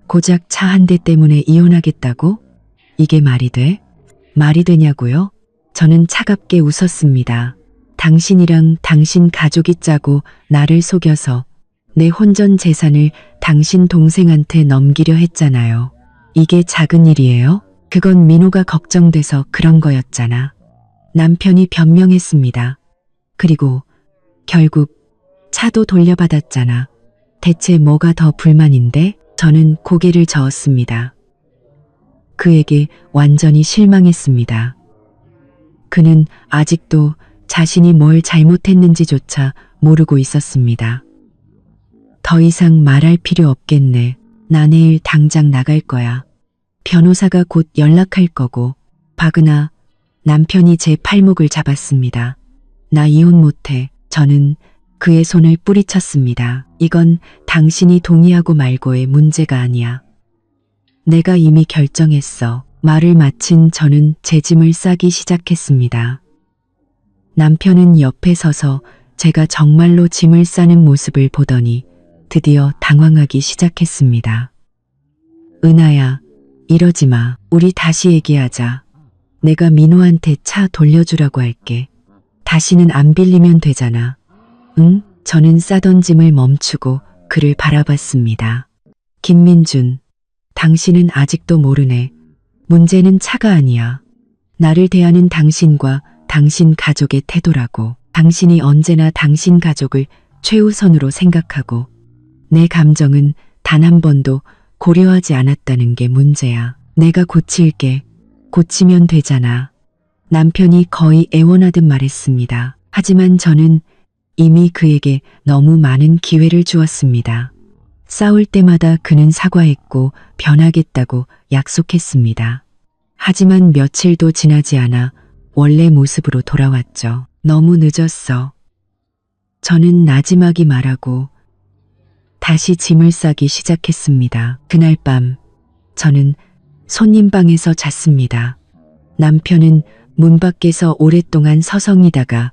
S1: 고작 차 한 대 때문에 이혼하겠다고? 이게 말이 돼? 말이 되냐고요? 저는 차갑게 웃었습니다. 당신이랑 당신 가족이 짜고 나를 속여서 내 혼전 재산을 당신 동생한테 넘기려 했잖아요. 이게 작은 일이에요? 그건 민호가 걱정돼서 그런 거였잖아. 남편이 변명했습니다. 그리고 결국 차도 돌려받았잖아. 대체 뭐가 더 불만인데? 저는 고개를 저었습니다. 그에게 완전히 실망했습니다. 그는 아직도 자신이 뭘 잘못했는지조차 모르고 있었습니다. 더 이상 말할 필요 없겠네. 나 내일 당장 나갈 거야. 변호사가 곧 연락할 거고. 박은하, 남편이 제 팔목을 잡았습니다. 나 이혼 못해. 저는 그의 손을 뿌리쳤습니다. 이건 당신이 동의하고 말고의 문제가 아니야. 내가 이미 결정했어. 말을 마친 저는 제 짐을 싸기 시작했습니다. 남편은 옆에 서서 제가 정말로 짐을 싸는 모습을 보더니 드디어 당황하기 시작했습니다. 은하야, 이러지 마. 우리 다시 얘기하자. 내가 민호한테 차 돌려주라고 할게. 다시는 안 빌리면 되잖아. 응? 저는 싸던 짐을 멈추고 그를 바라봤습니다. 김민준, 당신은 아직도 모르네. 문제는 차가 아니야. 나를 대하는 당신과 당신 가족의 태도라고. 당신이 언제나 당신 가족을 최우선으로 생각하고 내 감정은 단 한 번도 고려하지 않았다는 게 문제야. 내가 고칠게. 고치면 되잖아. 남편이 거의 애원하듯 말했습니다. 하지만 저는 이미 그에게 너무 많은 기회를 주었습니다. 싸울 때마다 그는 사과했고 변하겠다고 약속했습니다. 하지만 며칠도 지나지 않아 원래 모습으로 돌아왔죠. 너무 늦었어. 저는 나지막이 말하고 다시 짐을 싸기 시작했습니다. 그날 밤 저는 손님 방에서 잤습니다. 남편은 문 밖에서 오랫동안 서성이다가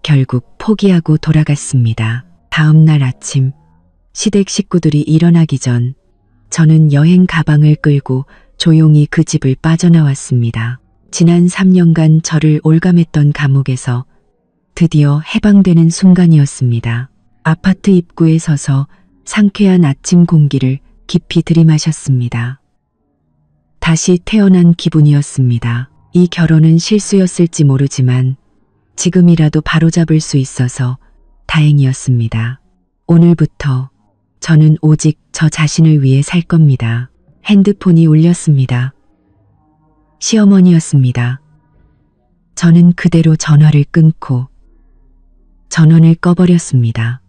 S1: 결국 포기하고 돌아갔습니다. 다음 날 아침 시댁 식구들이 일어나기 전 저는 여행 가방을 끌고 조용히 그 집을 빠져나왔습니다. 지난 3년간 저를 올감했던 감옥에서 드디어 해방되는 순간이었습니다. 아파트 입구에 서서 상쾌한 아침 공기를 깊이 들이마셨습니다. 다시 태어난 기분이었습니다. 이 결혼은 실수였을지 모르지만 지금이라도 바로잡을 수 있어서 다행이었습니다. 오늘부터 저는 오직 저 자신을 위해 살 겁니다. 핸드폰이 울렸습니다. 시어머니였습니다. 저는 그대로 전화를 끊고 전원을 꺼버렸습니다.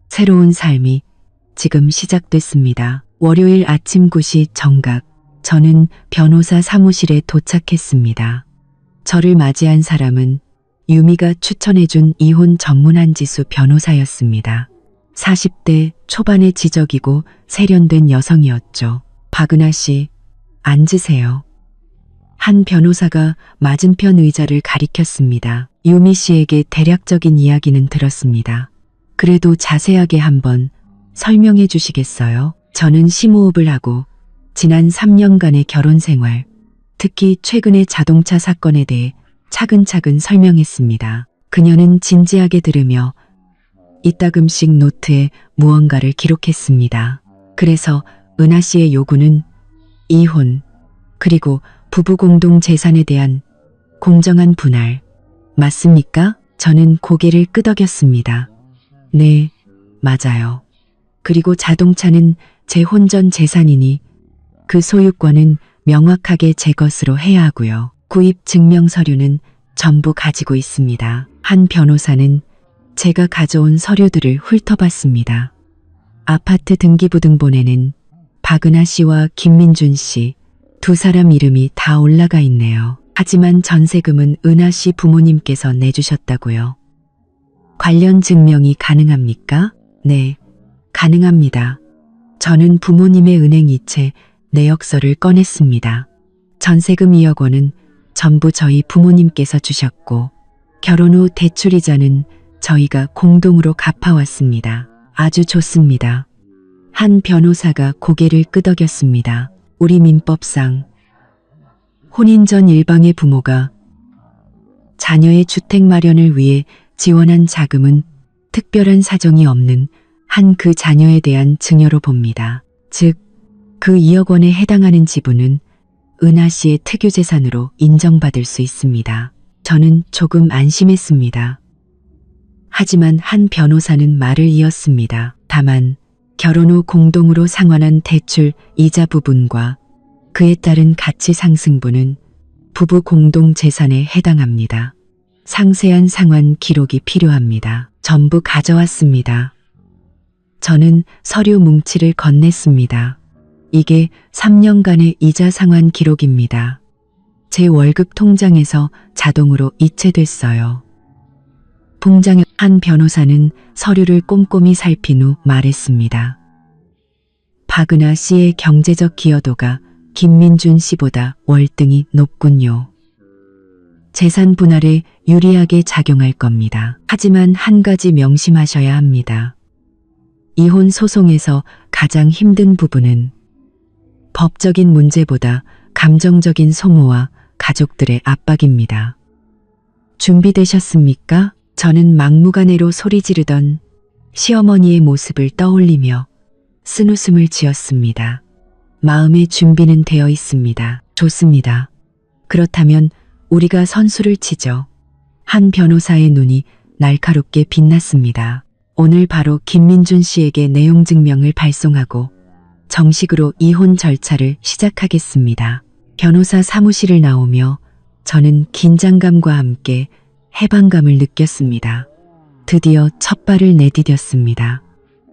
S1: 새로운 삶이 지금 시작됐습니다. 월요일 아침 9시 정각, 저는 변호사 사무실에 도착했습니다. 저를 맞이한 사람은 유미가 추천해준 이혼 전문 한지수 변호사였습니다. 40대 초반의 지적이고 세련된 여성이었죠. 박은하 씨, 앉으세요. 한 변호사가 맞은편 의자를 가리켰습니다. 유미 씨에게 대략적인 이야기는 들었습니다. 그래도 자세하게 한번 설명해 주시겠어요? 저는 심호흡을 하고 지난 3년간의 결혼 생활, 특히 최근의 자동차 사건에 대해 차근차근 설명했습니다. 그녀는 진지하게 들으며 이따금씩 노트에 무언가를 기록했습니다. 그래서 은하 씨의 요구는 이혼, 그리고 부부 공동 재산에 대한 공정한 분할, 맞습니까? 저는 고개를 끄덕였습니다. 네, 맞아요. 그리고 자동차는 제 혼전 재산이니 그 소유권은 명확하게 제 것으로 해야 하고요. 구입 증명 서류는 전부 가지고 있습니다. 한 변호사는 제가 가져온 서류들을 훑어봤습니다. 아파트 등기부등본에는 박은하 씨와 김민준 씨 두 사람 이름이 다 올라가 있네요. 하지만 전세금은 은하 씨 부모님께서 내주셨다고요. 관련 증명이 가능합니까? 네, 가능합니다. 저는 부모님의 은행 이체 내역서를 꺼냈습니다. 전세금 2억 원은 전부 저희 부모님께서 주셨고 결혼 후 대출이자는 저희가 공동으로 갚아왔습니다. 아주 좋습니다. 한 변호사가 고개를 끄덕였습니다. 우리 민법상 혼인 전 일방의 부모가 자녀의 주택 마련을 위해 지원한 자금은 특별한 사정이 없는 한 그 자녀에 대한 증여로 봅니다. 즉, 그 2억 원에 해당하는 지분은 은하 씨의 특유재산으로 인정받을 수 있습니다. 저는 조금 안심했습니다. 하지만 한 변호사는 말을 이었습니다. 다만 결혼 후 공동으로 상환한 대출 이자 부분과 그에 따른 가치 상승분은 부부 공동 재산에 해당합니다. 상세한 상환 기록이 필요합니다. 전부 가져왔습니다. 저는 서류 뭉치를 건넸습니다. 이게 3년간의 이자 상환 기록입니다. 제 월급 통장에서 자동으로 이체됐어요. 봉장현 한 변호사는 서류를 꼼꼼히 살핀 후 말했습니다. 박은하 씨의 경제적 기여도가 김민준 씨보다 월등히 높군요. 재산 분할에 유리하게 작용할 겁니다. 하지만 한 가지 명심하셔야 합니다. 이혼 소송에서 가장 힘든 부분은 법적인 문제보다 감정적인 소모와 가족들의 압박입니다. 준비되셨습니까? 저는 막무가내로 소리 지르던 시어머니의 모습을 떠올리며 쓴웃음을 지었습니다. 마음의 준비는 되어 있습니다. 좋습니다. 그렇다면 우리가 선수를 치죠. 한 변호사의 눈이 날카롭게 빛났습니다. 오늘 바로 김민준 씨에게 내용 증명을 발송하고 정식으로 이혼 절차를 시작하겠습니다. 변호사 사무실을 나오며 저는 긴장감과 함께 해방감을 느꼈습니다. 드디어 첫 발을 내디뎠습니다.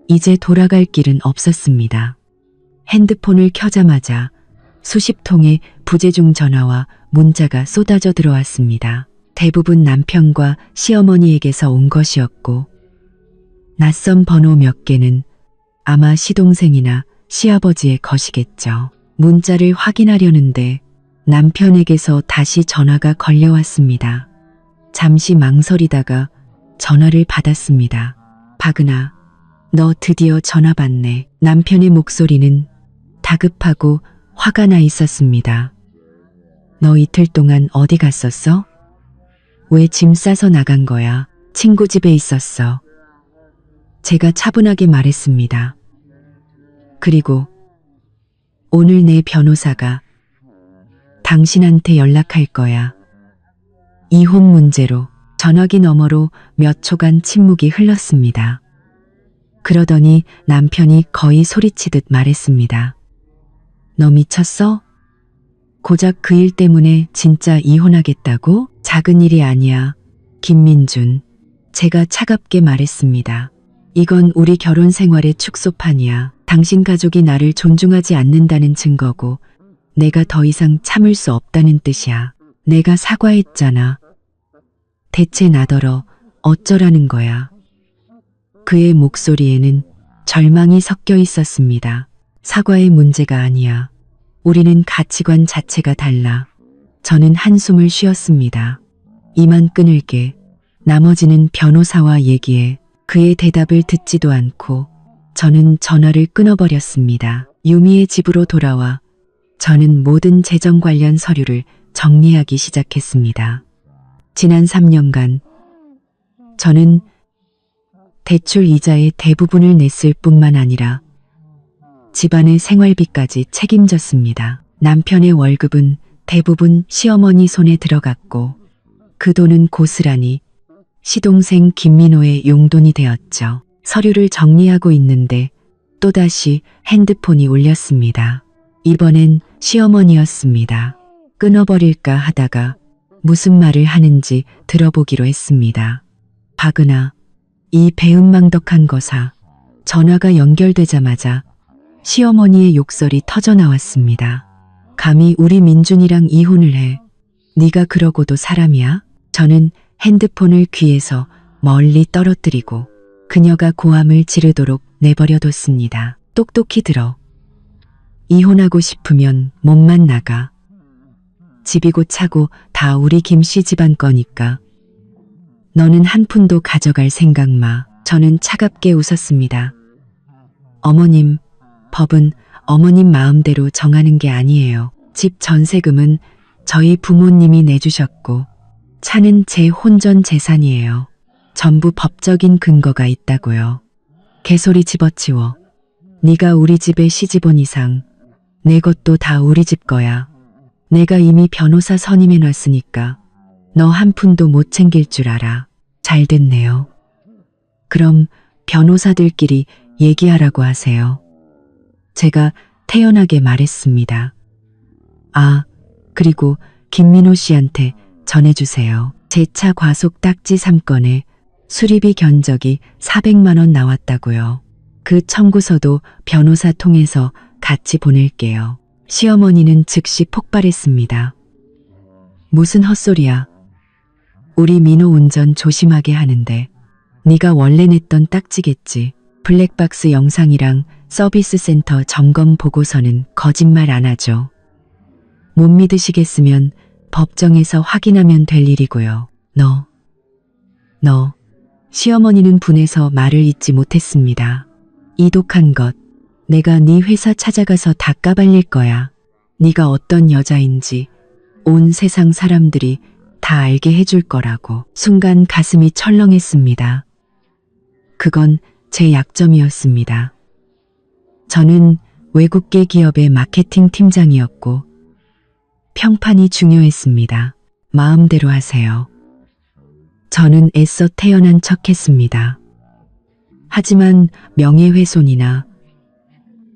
S1: 이제 돌아갈 길은 없었습니다. 핸드폰을 켜자마자 수십 통의 부재중 전화와 문자가 쏟아져 들어왔습니다. 대부분 남편과 시어머니에게서 온 것이었고 낯선 번호 몇 개는 아마 시동생이나 시아버지의 것이겠죠. 문자를 확인하려는데 남편에게서 다시 전화가 걸려왔습니다. 잠시 망설이다가 전화를 받았습니다. 박은하, 너 드디어 전화 받네. 남편의 목소리는 다급하고 화가 나 있었습니다. 너 이틀 동안 어디 갔었어? 왜 짐 싸서 나간 거야? 친구 집에 있었어. 제가 차분하게 말했습니다. 그리고 오늘 내 변호사가 당신한테 연락할 거야. 이혼 문제로. 전화기 너머로 몇 초간 침묵이 흘렀습니다. 그러더니 남편이 거의 소리치듯 말했습니다. 너 미쳤어? 고작 그 일 때문에 진짜 이혼하겠다고? 작은 일이 아니야. 김민준. 제가 차갑게 말했습니다. 이건 우리 결혼 생활의 축소판이야. 당신 가족이 나를 존중하지 않는다는 증거고 내가 더 이상 참을 수 없다는 뜻이야. 내가 사과했잖아. 대체 나더러 어쩌라는 거야. 그의 목소리에는 절망이 섞여 있었습니다. 사과의 문제가 아니야. 우리는 가치관 자체가 달라. 저는 한숨을 쉬었습니다. 이만 끊을게. 나머지는 변호사와 얘기해. 그의 대답을 듣지도 않고 저는 전화를 끊어버렸습니다. 유미의 집으로 돌아와 저는 모든 재정 관련 서류를 정리하기 시작했습니다. 지난 3년간 저는 대출 이자의 대부분을 냈을 뿐만 아니라 집안의 생활비까지 책임졌습니다. 남편의 월급은 대부분 시어머니 손에 들어갔고 그 돈은 고스란히 시동생 김민호의 용돈이 되었죠. 서류를 정리하고 있는데 또다시 핸드폰이 울렸습니다. 이번엔 시어머니였습니다. 끊어버릴까 하다가 무슨 말을 하는지 들어보기로 했습니다. 박은아, 이 배은망덕한 거사. 전화가 연결되자마자 시어머니의 욕설이 터져나왔습니다. 감히 우리 민준이랑 이혼을 해. 네가 그러고도 사람이야? 저는 핸드폰을 귀에서 멀리 떨어뜨리고 그녀가 고함을 지르도록 내버려뒀습니다. 똑똑히 들어. 이혼하고 싶으면 몸만 나가. 집이고 차고 다 우리 김씨 집안 거니까. 너는 한 푼도 가져갈 생각 마. 저는 차갑게 웃었습니다. 어머님, 법은 어머님 마음대로 정하는 게 아니에요. 집 전세금은 저희 부모님이 내주셨고 차는 제 혼전 재산이에요. 전부 법적인 근거가 있다고요. 개소리 집어치워. 네가 우리 집에 시집 온 이상 내 것도 다 우리 집 거야. 내가 이미 변호사 선임해놨으니까 너 한 푼도 못 챙길 줄 알아. 잘 됐네요. 그럼 변호사들끼리 얘기하라고 하세요. 제가 태연하게 말했습니다. 아, 그리고 김민호 씨한테 전해주세요. 제 차 과속 딱지 3건에 수리비 견적이 400만 원 나왔다고요. 그 청구서도 변호사 통해서 같이 보낼게요. 시어머니는 즉시 폭발했습니다. 무슨 헛소리야. 우리 민호 운전 조심하게 하는데 네가 원래 냈던 딱지겠지. 블랙박스 영상이랑 서비스 센터 점검 보고서는 거짓말 안 하죠. 못 믿으시겠으면 법정에서 확인하면 될 일이고요. 너. 시어머니는 분해서 말을 잇지 못했습니다. 이 독한 것. 내가 네 회사 찾아가서 다 까발릴 거야. 네가 어떤 여자인지 온 세상 사람들이 다 알게 해줄 거라고. 순간 가슴이 철렁했습니다. 그건 제 약점이었습니다. 저는 외국계 기업의 마케팅 팀장이었고 평판이 중요했습니다. 마음대로 하세요. 저는 애써 태연한 척했습니다. 하지만 명예훼손이나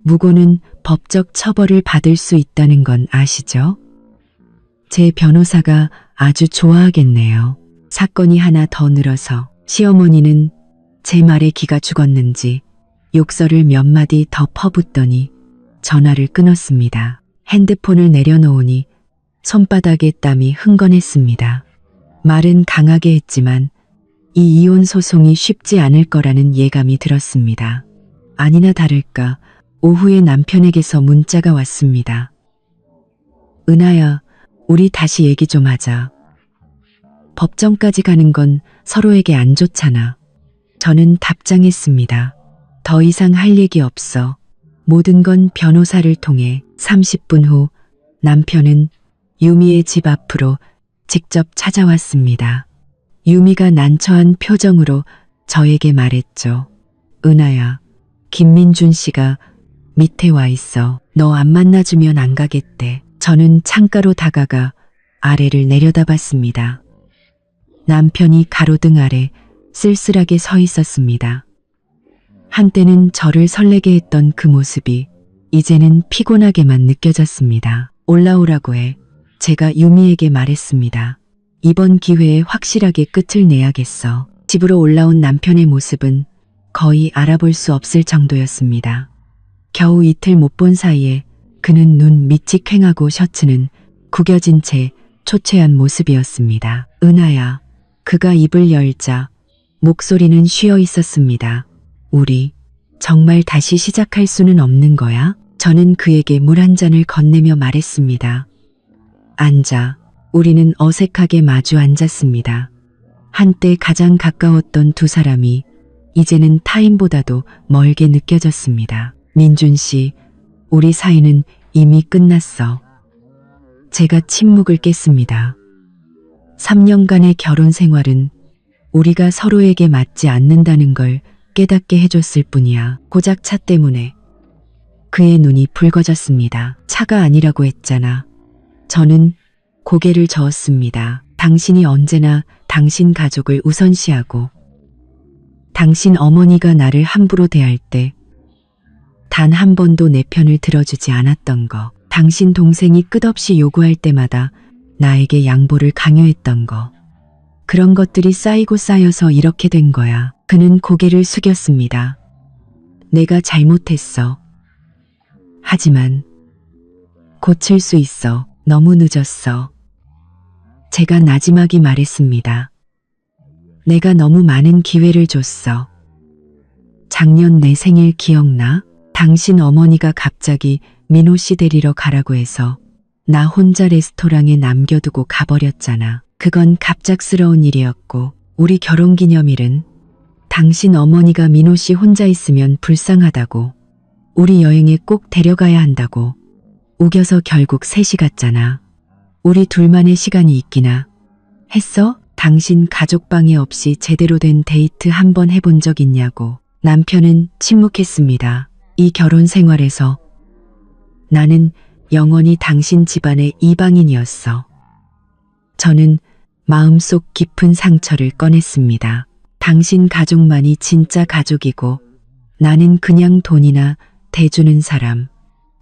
S1: 무고는 법적 처벌을 받을 수 있다는 건 아시죠? 제 변호사가 아주 좋아하겠네요. 사건이 하나 더 늘어서 시어머니는 제 말에 기가 죽었는지 욕설을 몇 마디 더 퍼붓더니 전화를 끊었습니다. 핸드폰을 내려놓으니 손바닥에 땀이 흥건했습니다. 말은 강하게 했지만 이 이혼 소송이 쉽지 않을 거라는 예감이 들었습니다. 아니나 다를까 오후에 남편에게서 문자가 왔습니다. 은하야, 우리 다시 얘기 좀 하자. 법정까지 가는 건 서로에게 안 좋잖아. 저는 답장했습니다. 더 이상 할 얘기 없어. 모든 건 변호사를 통해. 30분 후 남편은 유미의 집 앞으로 직접 찾아왔습니다. 유미가 난처한 표정으로 저에게 말했죠. 은하야, 김민준 씨가 밑에 와 있어. 너 안 만나주면 안 가겠대. 저는 창가로 다가가 아래를 내려다봤습니다. 남편이 가로등 아래 쓸쓸하게 서 있었습니다. 한때는 저를 설레게 했던 그 모습이 이제는 피곤하게만 느껴졌습니다. 올라오라고 해. 제가 유미에게 말했습니다. 이번 기회에 확실하게 끝을 내야겠어. 집으로 올라온 남편의 모습은 거의 알아볼 수 없을 정도였습니다. 겨우 이틀 못 본 사이에 그는 눈 밑이 퀭하고 셔츠는 구겨진 채 초췌한 모습이었습니다. 은하야. 그가 입을 열자 목소리는 쉬어 있었습니다. 우리 정말 다시 시작할 수는 없는 거야? 저는 그에게 물 한 잔을 건네며 말했습니다. 앉아. 우리는 어색하게 마주 앉았습니다. 한때 가장 가까웠던 두 사람이 이제는 타인보다도 멀게 느껴졌습니다. 민준 씨, 우리 사이는 이미 끝났어. 제가 침묵을 깼습니다. 3년간의 결혼 생활은 우리가 서로에게 맞지 않는다는 걸 깨닫게 해줬을 뿐이야. 고작 차 때문에. 그의 눈이 붉어졌습니다. 차가 아니라고 했잖아. 저는 고개를 저었습니다. 당신이 언제나 당신 가족을 우선시하고 당신 어머니가 나를 함부로 대할 때 단 한 번도 내 편을 들어주지 않았던 거, 당신 동생이 끝없이 요구할 때마다 나에게 양보를 강요했던 거, 그런 것들이 쌓이고 쌓여서 이렇게 된 거야. 그는 고개를 숙였습니다. 내가 잘못했어. 하지만 고칠 수 있어. 너무 늦었어. 제가 나지막이 말했습니다. 내가 너무 많은 기회를 줬어. 작년 내 생일 기억나? 당신 어머니가 갑자기 민호 씨 데리러 가라고 해서 나 혼자 레스토랑에 남겨두고 가버렸잖아. 그건 갑작스러운 일이었고 우리 결혼기념일은 당신 어머니가 민호 씨 혼자 있으면 불쌍하다고 우리 여행에 꼭 데려가야 한다고 우겨서 결국 셋이 갔잖아. 우리 둘만의 시간이 있기나 했어? 당신 가족방해 없이 제대로 된 데이트 한 번 해본 적 있냐고. 남편은 침묵했습니다. 이 결혼 생활에서 나는 영원히 당신 집안의 이방인이었어. 저는 마음속 깊은 상처를 꺼냈습니다. 당신 가족만이 진짜 가족이고 나는 그냥 돈이나 대주는 사람,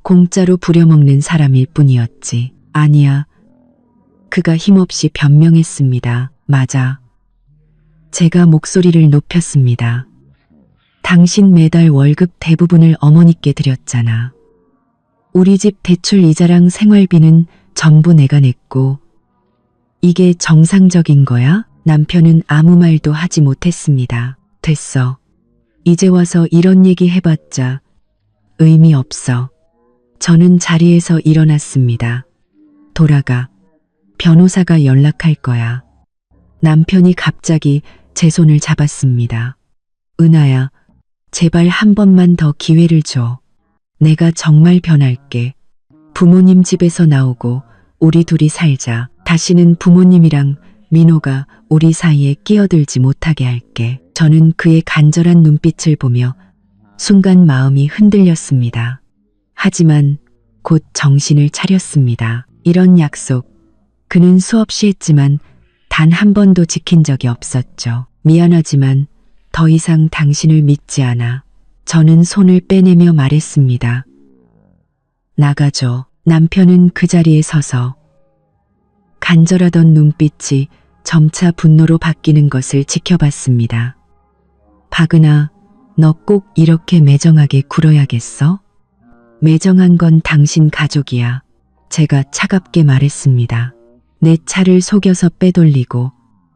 S1: 공짜로 부려먹는 사람일 뿐이었지. 아니야. 그가 힘없이 변명했습니다. 맞아. 제가 목소리를 높였습니다. 당신 매달 월급 대부분을 어머니께 드렸잖아. 우리 집 대출 이자랑 생활비는 전부 내가 냈고 이게 정상적인 거야? 남편은 아무 말도 하지 못했습니다. 됐어. 이제 와서 이런 얘기 해봤자 의미 없어. 저는 자리에서 일어났습니다. 돌아가. 변호사가 연락할 거야. 남편이 갑자기 제 손을 잡았습니다. 은하야, 제발 한 번만 더 기회를 줘. 내가 정말 변할게. 부모님 집에서 나오고 우리 둘이 살자. 다시는 부모님이랑 민호가 우리 사이에 끼어들지 못하게 할게. 저는 그의 간절한 눈빛을 보며 순간 마음이 흔들렸습니다. 하지만 곧 정신을 차렸습니다. 이런 약속, 그는 수없이 했지만 단 한 번도 지킨 적이 없었죠. 미안하지만 더 이상 당신을 믿지 않아. 저는 손을 빼내며 말했습니다. 나가줘. 남편은 그 자리에 서서 간절하던 눈빛이 점차 분노로 바뀌는 것을 지켜봤습니다. 박은아, 너 꼭 이렇게 매정하게 굴어야겠어? 매정한 건 당신 가족이야. 제가 차갑게 말했습니다. 내 차를 속여서 빼돌리고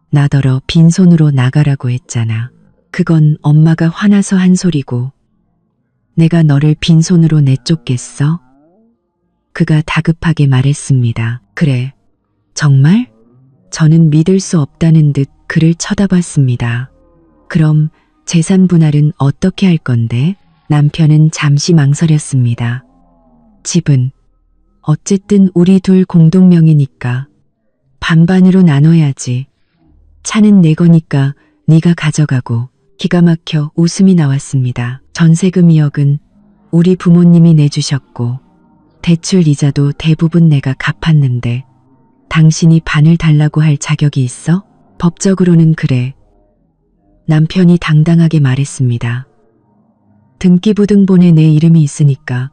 S1: 나더러 빈손으로 나가라고 했잖아. 그건 엄마가 화나서 한 소리고 내가 너를 빈손으로 내쫓겠어? 그가 다급하게 말했습니다. 그래. 정말? 저는 믿을 수 없다는 듯 그를 쳐다봤습니다. 그럼 재산 분할은 어떻게 할 건데? 남편은 잠시 망설였습니다. 집은 어쨌든 우리 둘 공동명의니까 반반으로 나눠야지. 차는 내 거니까 네가 가져가고. 기가 막혀 웃음이 나왔습니다. 전세금 2억은 우리 부모님이 내주셨고 대출 이자도 대부분 내가 갚았는데 당신이 반을 달라고 할 자격이 있어? 법적으로는 그래. 남편이 당당하게 말했습니다. 등기부등본에 내 이름이 있으니까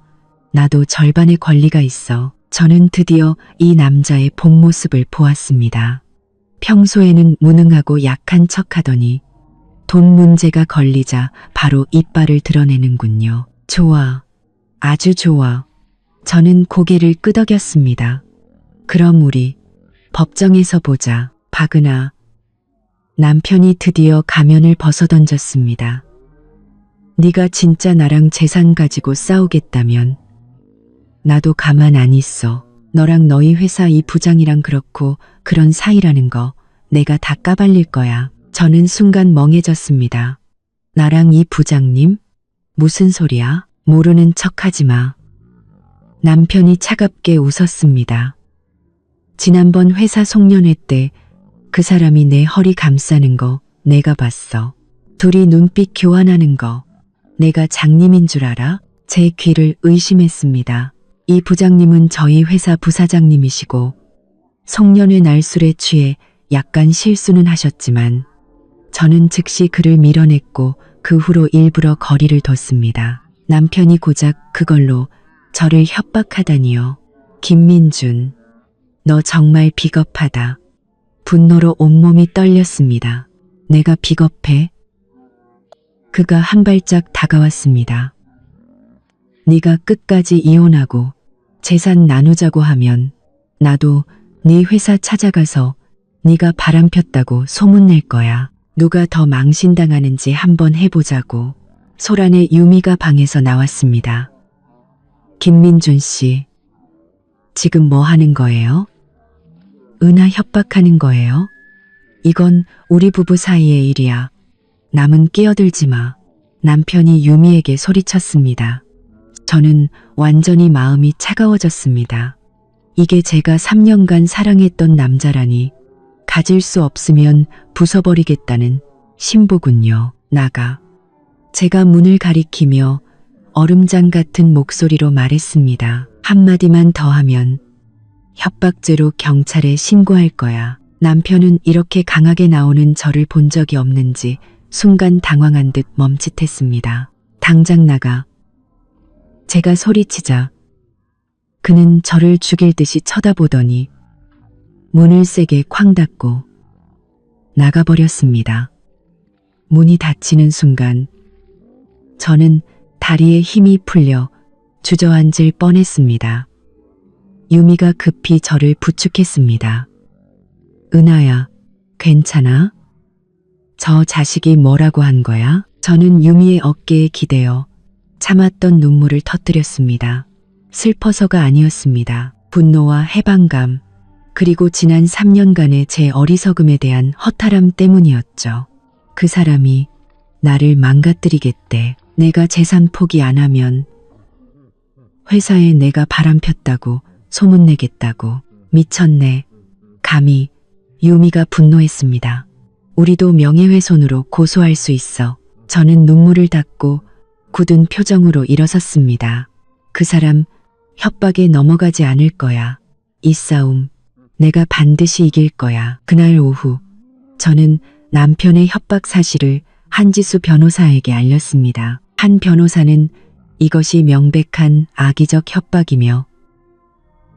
S1: 나도 절반의 권리가 있어. 저는 드디어 이 남자의 본 모습을 보았습니다. 평소에는 무능하고 약한 척하더니 돈 문제가 걸리자 바로 이빨을 드러내는군요. 좋아. 아주 좋아. 저는 고개를 끄덕였습니다. 그럼 우리 법정에서 보자. 박은아. 남편이 드디어 가면을 벗어던졌습니다. 네가 진짜 나랑 재산 가지고 싸우겠다면 나도 가만 안 있어. 너랑 너희 회사 이 부장이랑 그렇고 그런 사이라는 거 내가 다 까발릴 거야. 저는 순간 멍해졌습니다. 나랑 이 부장님? 무슨 소리야? 모르는 척하지 마. 남편이 차갑게 웃었습니다. 지난번 회사 송년회 때 그 사람이 내 허리 감싸는 거 내가 봤어. 둘이 눈빛 교환하는 거 내가 장님인 줄 알아? 제 귀를 의심했습니다. 이 부장님은 저희 회사 부사장님이시고 송년회 날술에 취해 약간 실수는 하셨지만 저는 즉시 그를 밀어냈고 그 후로 일부러 거리를 뒀습니다. 남편이 고작 그걸로 저를 협박하다니요. 김민준, 너 정말 비겁하다. 분노로 온몸이 떨렸습니다. 내가 비겁해? 그가 한 발짝 다가왔습니다. 네가 끝까지 이혼하고 재산 나누자고 하면 나도 네 회사 찾아가서 네가 바람폈다고 소문낼 거야. 누가 더 망신당하는지 한번 해보자고. 소란의 유미가 방에서 나왔습니다. 김민준 씨, 지금 뭐 하는 거예요? 은하 협박하는 거예요? 이건 우리 부부 사이의 일이야. 남은 끼어들지 마. 남편이 유미에게 소리쳤습니다. 저는 완전히 마음이 차가워졌습니다. 이게 제가 3년간 사랑했던 남자라니 가질 수 없으면 부숴버리겠다는 신보군요. 나가. 제가 문을 가리키며 얼음장 같은 목소리로 말했습니다. 한마디만 더 하면 협박죄로 경찰에 신고할 거야. 남편은 이렇게 강하게 나오는 저를 본 적이 없는지 순간 당황한 듯 멈칫했습니다. 당장 나가. 제가 소리치자 그는 저를 죽일 듯이 쳐다보더니 문을 세게 쾅 닫고 나가버렸습니다. 문이 닫히는 순간 저는 다리에 힘이 풀려 주저앉을 뻔했습니다. 유미가 급히 저를 부축했습니다. 은하야, 괜찮아? 저 자식이 뭐라고 한 거야? 저는 유미의 어깨에 기대어 참았던 눈물을 터뜨렸습니다. 슬퍼서가 아니었습니다. 분노와 해방감, 그리고 지난 3년간의 제 어리석음에 대한 허탈함 때문이었죠. 그 사람이 나를 망가뜨리겠대. 내가 재산 포기 안 하면 회사에 내가 바람폈다고 소문내겠다고. 미쳤네. 감히. 유미가 분노했습니다. 우리도 명예훼손으로 고소할 수 있어. 저는 눈물을 닦고 굳은 표정으로 일어섰습니다. 그 사람 협박에 넘어가지 않을 거야. 이 싸움 내가 반드시 이길 거야. 그날 오후 저는 남편의 협박 사실을 한지수 변호사에게 알렸습니다. 한 변호사는 이것이 명백한 악의적 협박이며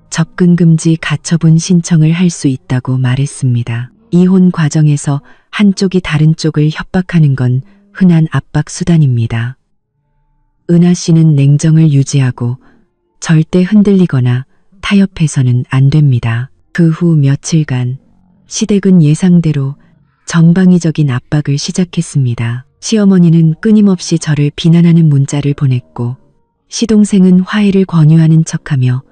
S1: 접근금지 가처분 신청을 할 수 있다고 말했습니다. 이혼 과정에서 한쪽이 다른 쪽을 협박하는 건 흔한 압박 수단입니다. 은하 씨는 냉정을 유지하고 절대 흔들리거나 타협해서는 안 됩니다. 그 후 며칠간 시댁은 예상대로 전방위적인 압박을 시작했습니다. 시어머니는 끊임없이 저를 비난하는 문자를 보냈고 시동생은 화해를 권유하는 척하며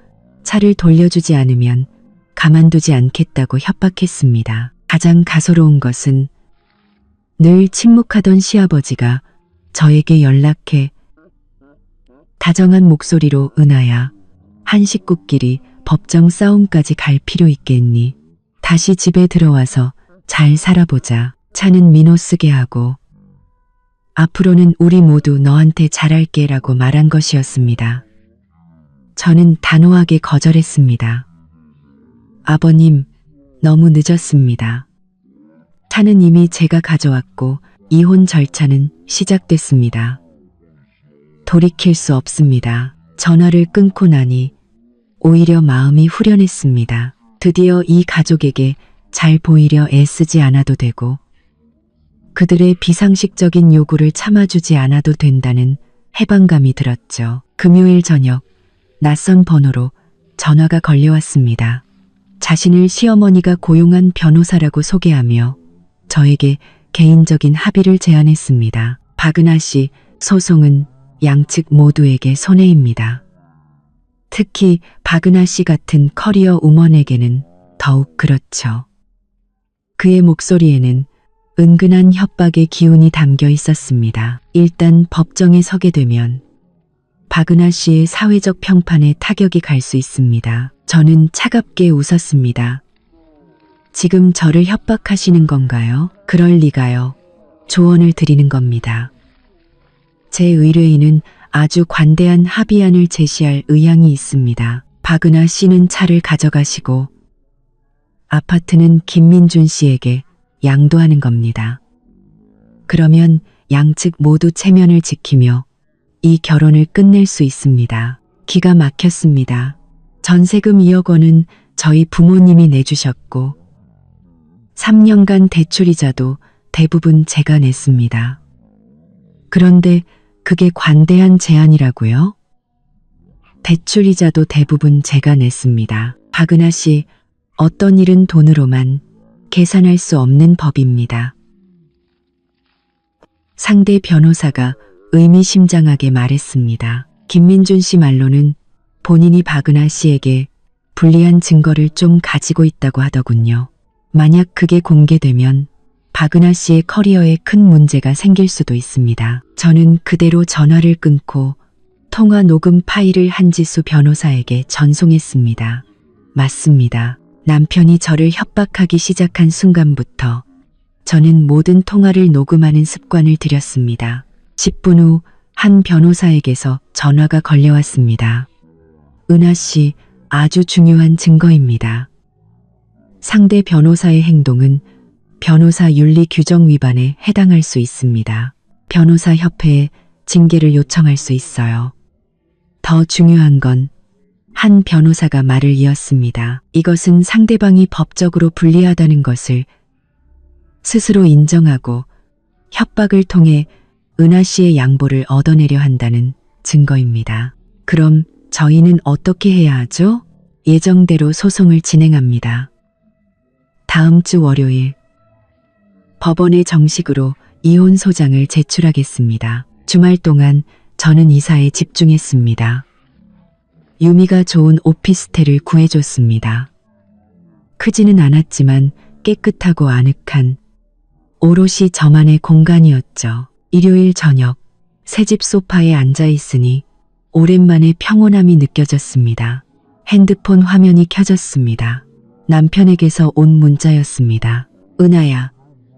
S1: 차를 돌려주지 않으면 가만두지 않겠다고 협박했습니다. 가장 가소로운 것은 늘 침묵하던 시아버지가 저에게 연락해 다정한 목소리로 은하야, 한 식구끼리 법정 싸움까지 갈 필요 있겠니? 다시 집에 들어와서 잘 살아보자. 차는 민호 쓰게 하고 앞으로는 우리 모두 너한테 잘할게 라고 말한 것이었습니다. 저는 단호하게 거절했습니다. 아버님, 너무 늦었습니다. 차는 이미 제가 가져왔고 이혼 절차는 시작됐습니다. 돌이킬 수 없습니다. 전화를 끊고 나니 오히려 마음이 후련했습니다. 드디어 이 가족에게 잘 보이려 애쓰지 않아도 되고 그들의 비상식적인 요구를 참아주지 않아도 된다는 해방감이 들었죠. 금요일 저녁 낯선 번호로 전화가 걸려왔습니다. 자신을 시어머니가 고용한 변호사라고 소개하며 저에게 개인적인 합의를 제안했습니다. 박은하 씨 소송은 양측 모두에게 손해입니다. 특히 박은하 씨 같은 커리어 우먼에게는 더욱 그렇죠. 그의 목소리에는 은근한 협박의 기운이 담겨 있었습니다. 일단 법정에 서게 되면 박은하 씨의 사회적 평판에 타격이 갈 수 있습니다. 저는 차갑게 웃었습니다. 지금 저를 협박하시는 건가요? 그럴 리가요. 조언을 드리는 겁니다. 제 의뢰인은 아주 관대한 합의안을 제시할 의향이 있습니다. 박은하 씨는 차를 가져가시고 아파트는 김민준 씨에게 양도하는 겁니다. 그러면 양측 모두 체면을 지키며 이 결혼을 끝낼 수 있습니다. 기가 막혔습니다. 전세금 2억 원은 저희 부모님이 내주셨고 3년간 대출이자도 대부분 제가 냈습니다. 그런데 그게 관대한 제안이라고요? 대출이자도 대부분 제가 냈습니다. 박은하 씨, 어떤 일은 돈으로만 계산할 수 없는 법입니다. 상대 변호사가 의미심장하게 말했습니다. 김민준 씨 말로는 본인이 박은하 씨에게 불리한 증거를 좀 가지고 있다고 하더군요. 만약 그게 공개되면 박은하 씨의 커리어에 큰 문제가 생길 수도 있습니다. 저는 그대로 전화를 끊고 통화 녹음 파일을 한지수 변호사에게 전송했습니다. 맞습니다. 남편이 저를 협박하기 시작한 순간부터 저는 모든 통화를 녹음하는 습관을 들였습니다. 10분 후 한 변호사에게서 전화가 걸려왔습니다. 은하 씨, 아주 중요한 증거입니다. 상대 변호사의 행동은 변호사 윤리 규정 위반에 해당할 수 있습니다. 변호사 협회에 징계를 요청할 수 있어요. 더 중요한 건 한 변호사가 말을 이었습니다. 이것은 상대방이 법적으로 불리하다는 것을 스스로 인정하고 협박을 통해 은하 씨의 양보를 얻어내려 한다는 증거입니다. 그럼 저희는 어떻게 해야 하죠? 예정대로 소송을 진행합니다. 다음 주 월요일 법원에 정식으로 이혼 소장을 제출하겠습니다. 주말 동안 저는 이사에 집중했습니다. 유미가 좋은 오피스텔을 구해줬습니다. 크지는 않았지만 깨끗하고 아늑한 오롯이 저만의 공간이었죠. 일요일 저녁 새집 소파에 앉아 있으니 오랜만에 평온함이 느껴졌습니다. 핸드폰 화면이 켜졌습니다. 남편에게서 온 문자였습니다. 은하야,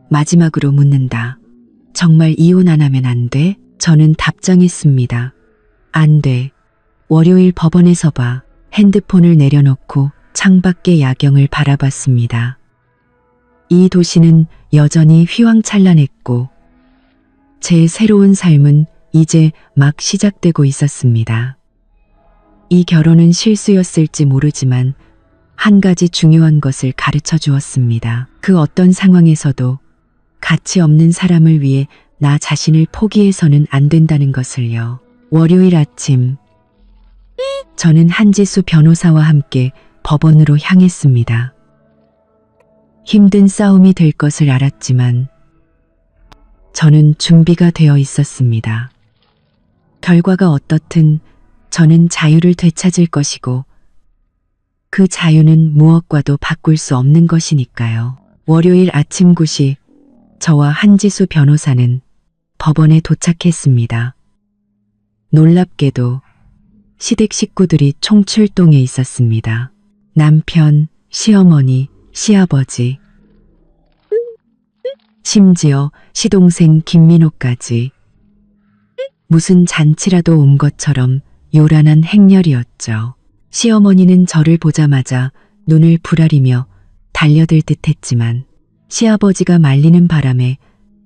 S1: 마지막으로 묻는다. 정말 이혼 안 하면 안 돼? 저는 답장했습니다. 안 돼. 월요일 법원에서 봐. 핸드폰을 내려놓고 창밖의 야경을 바라봤습니다. 이 도시는 여전히 휘황찬란했고 제 새로운 삶은 이제 막 시작되고 있었습니다. 이 결혼은 실수였을지 모르지만 한 가지 중요한 것을 가르쳐 주었습니다. 그 어떤 상황에서도 가치 없는 사람을 위해 나 자신을 포기해서는 안 된다는 것을요. 월요일 아침 저는 한지수 변호사와 함께 법원으로 향했습니다. 힘든 싸움이 될 것을 알았지만 저는 준비가 되어 있었습니다. 결과가 어떻든 저는 자유를 되찾을 것이고 그 자유는 무엇과도 바꿀 수 없는 것이니까요. 월요일 아침 9시 저와 한지수 변호사는 법원에 도착했습니다. 놀랍게도 시댁 식구들이 총출동해 있었습니다. 남편, 시어머니, 시아버지, 심지어 시동생 김민호까지 무슨 잔치라도 온 것처럼 요란한 행렬이었죠. 시어머니는 저를 보자마자 눈을 부라리며 달려들 듯 했지만 시아버지가 말리는 바람에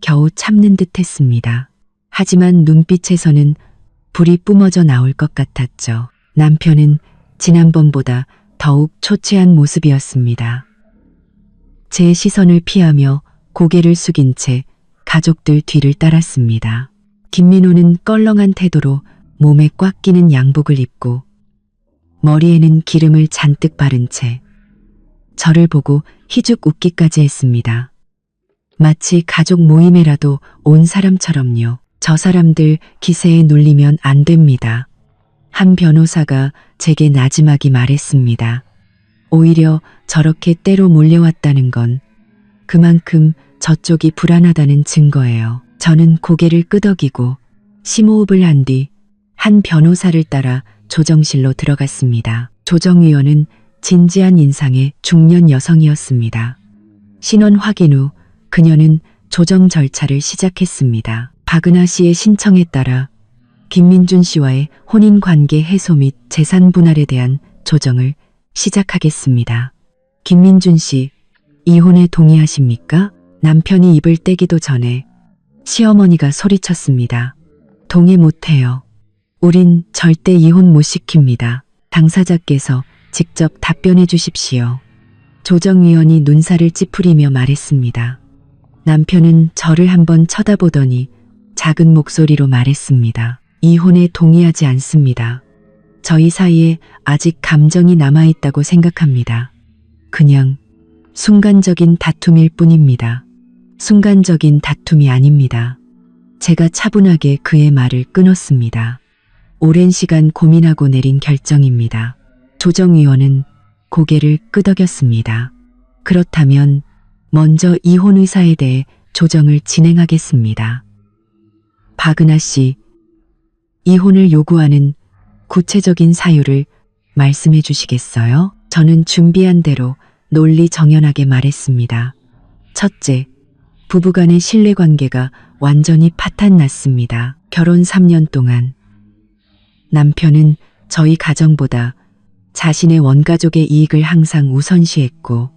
S1: 겨우 참는 듯 했습니다. 하지만 눈빛에서는 불이 뿜어져 나올 것 같았죠. 남편은 지난번보다 더욱 초췌한 모습이었습니다. 제 시선을 피하며 고개를 숙인 채 가족들 뒤를 따랐습니다. 김민호는 껄렁한 태도로 몸에 꽉 끼는 양복을 입고 머리에는 기름을 잔뜩 바른 채 저를 보고 희죽 웃기까지 했습니다. 마치 가족 모임에라도 온 사람처럼요. 저 사람들 기세에 눌리면 안 됩니다. 한 변호사가 제게 나지막이 말했습니다. 오히려 저렇게 때로 몰려왔다는 건 그만큼 저쪽이 불안하다는 증거예요. 저는 고개를 끄덕이고 심호흡을 한 뒤 한 변호사를 따라 조정실로 들어갔습니다. 조정위원은 진지한 인상의 중년 여성이었습니다. 신원 확인 후 그녀는 조정 절차를 시작했습니다. 박은하 씨의 신청에 따라 김민준 씨와의 혼인관계 해소 및 재산 분할에 대한 조정을 시작하겠습니다. 김민준 씨, 이혼에 동의하십니까? 남편이 입을 떼기도 전에 시어머니가 소리쳤습니다. 동의 못해요. 우린 절대 이혼 못 시킵니다. 당사자께서 직접 답변해 주십시오. 조정위원이 눈살을 찌푸리며 말했습니다. 남편은 저를 한번 쳐다보더니 작은 목소리로 말했습니다. 이혼에 동의하지 않습니다. 저희 사이에 아직 감정이 남아있다고 생각합니다. 그냥 순간적인 다툼일 뿐입니다. 순간적인 다툼이 아닙니다. 제가 차분하게 그의 말을 끊었습니다. 오랜 시간 고민하고 내린 결정입니다. 조정위원은 고개를 끄덕였습니다. 그렇다면 먼저 이혼 의사에 대해 조정을 진행하겠습니다. 박은하 씨, 이혼을 요구하는 구체적인 사유를 말씀해 주시겠어요? 저는 준비한 대로 논리정연하게 말했습니다. 첫째, 부부간의 신뢰관계가 완전히 파탄났습니다. 결혼 3년 동안 남편은 저희 가정보다 자신의 원가족의 이익을 항상 우선시했고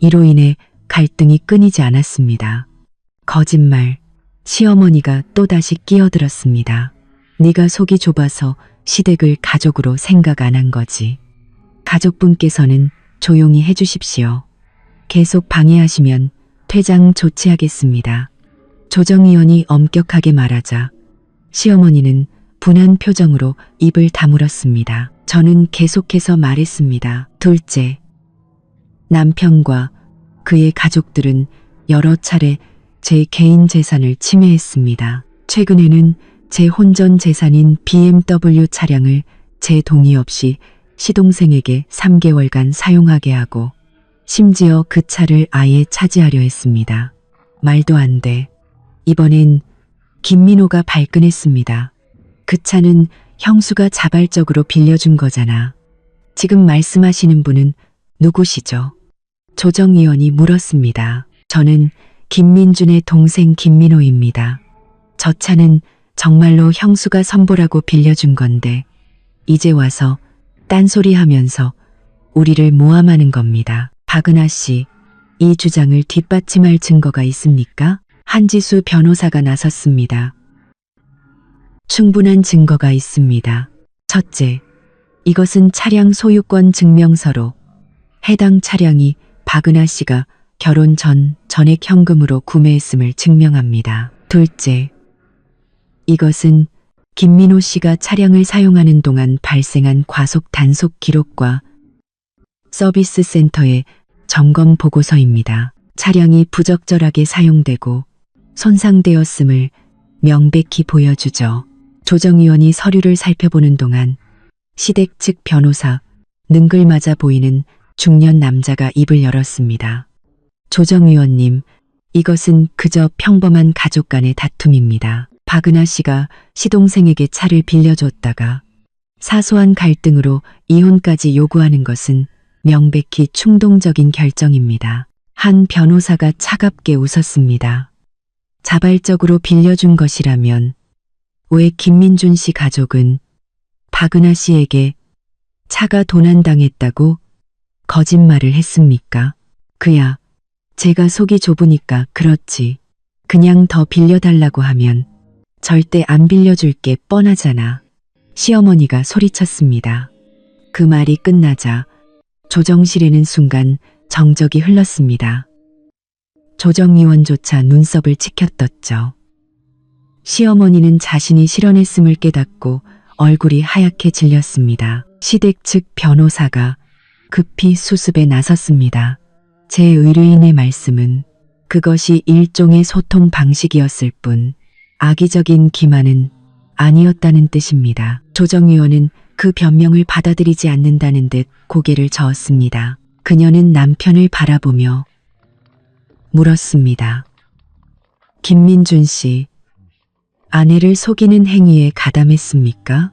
S1: 이로 인해 갈등이 끊이지 않았습니다. 거짓말, 시어머니가 또다시 끼어들었습니다. 네가 속이 좁아서 시댁을 가족으로 생각 안 한 거지. 가족분께서는 조용히 해주십시오. 계속 방해하시면 퇴장 조치하겠습니다. 조정위원이 엄격하게 말하자 시어머니는 분한 표정으로 입을 다물었습니다. 저는 계속해서 말했습니다. 둘째, 남편과 그의 가족들은 여러 차례 제 개인 재산을 침해했습니다. 최근에는 제 혼전 재산인 BMW 차량을 제 동의 없이 시동생에게 3개월간 사용하게 하고 심지어 그 차를 아예 차지하려 했습니다. 말도 안 돼. 이번엔 김민호가 발끈했습니다. 그 차는 형수가 자발적으로 빌려준 거잖아. 지금 말씀하시는 분은 누구시죠? 조정위원이 물었습니다. 저는 김민준의 동생 김민호입니다. 저 차는 정말로 형수가 선보라고 빌려준 건데 이제 와서 딴소리 하면서 우리를 모함하는 겁니다. 박은하 씨, 이 주장을 뒷받침할 증거가 있습니까? 한지수 변호사가 나섰습니다. 충분한 증거가 있습니다. 첫째, 이것은 차량 소유권 증명서로 해당 차량이 박은하 씨가 결혼 전 전액 현금으로 구매했음을 증명합니다. 둘째, 이것은 김민호 씨가 차량을 사용하는 동안 발생한 과속 단속 기록과 서비스 센터의 점검 보고서입니다. 차량이 부적절하게 사용되고 손상되었음을 명백히 보여주죠. 조정위원이 서류를 살펴보는 동안 시댁 측 변호사, 능글맞아 보이는 중년 남자가 입을 열었습니다. 조정위원님, 이것은 그저 평범한 가족 간의 다툼입니다. 박은하 씨가 시동생에게 차를 빌려줬다가 사소한 갈등으로 이혼까지 요구하는 것은 명백히 충동적인 결정입니다. 한 변호사가 차갑게 웃었습니다. 자발적으로 빌려준 것이라면 왜 김민준 씨 가족은 박은하 씨에게 차가 도난당했다고 거짓말을 했습니까? 그야 제가 속이 좁으니까 그렇지. 그냥 더 빌려달라고 하면 절대 안 빌려줄 게 뻔하잖아. 시어머니가 소리쳤습니다. 그 말이 끝나자 조정실에는 순간 정적이 흘렀습니다. 조정위원조차 눈썹을 치켜떴죠. 시어머니는 자신이 실언했음을 깨닫고 얼굴이 하얗게 질렸습니다. 시댁 측 변호사가 급히 수습에 나섰습니다. 제 의뢰인의 말씀은 그것이 일종의 소통 방식이었을 뿐 악의적인 기만은 아니었다는 뜻입니다. 조정위원은 그 변명을 받아들이지 않는다는 듯 고개를 저었습니다. 그녀는 남편을 바라보며 물었습니다. 김민준 씨, 아내를 속이는 행위에 가담했습니까?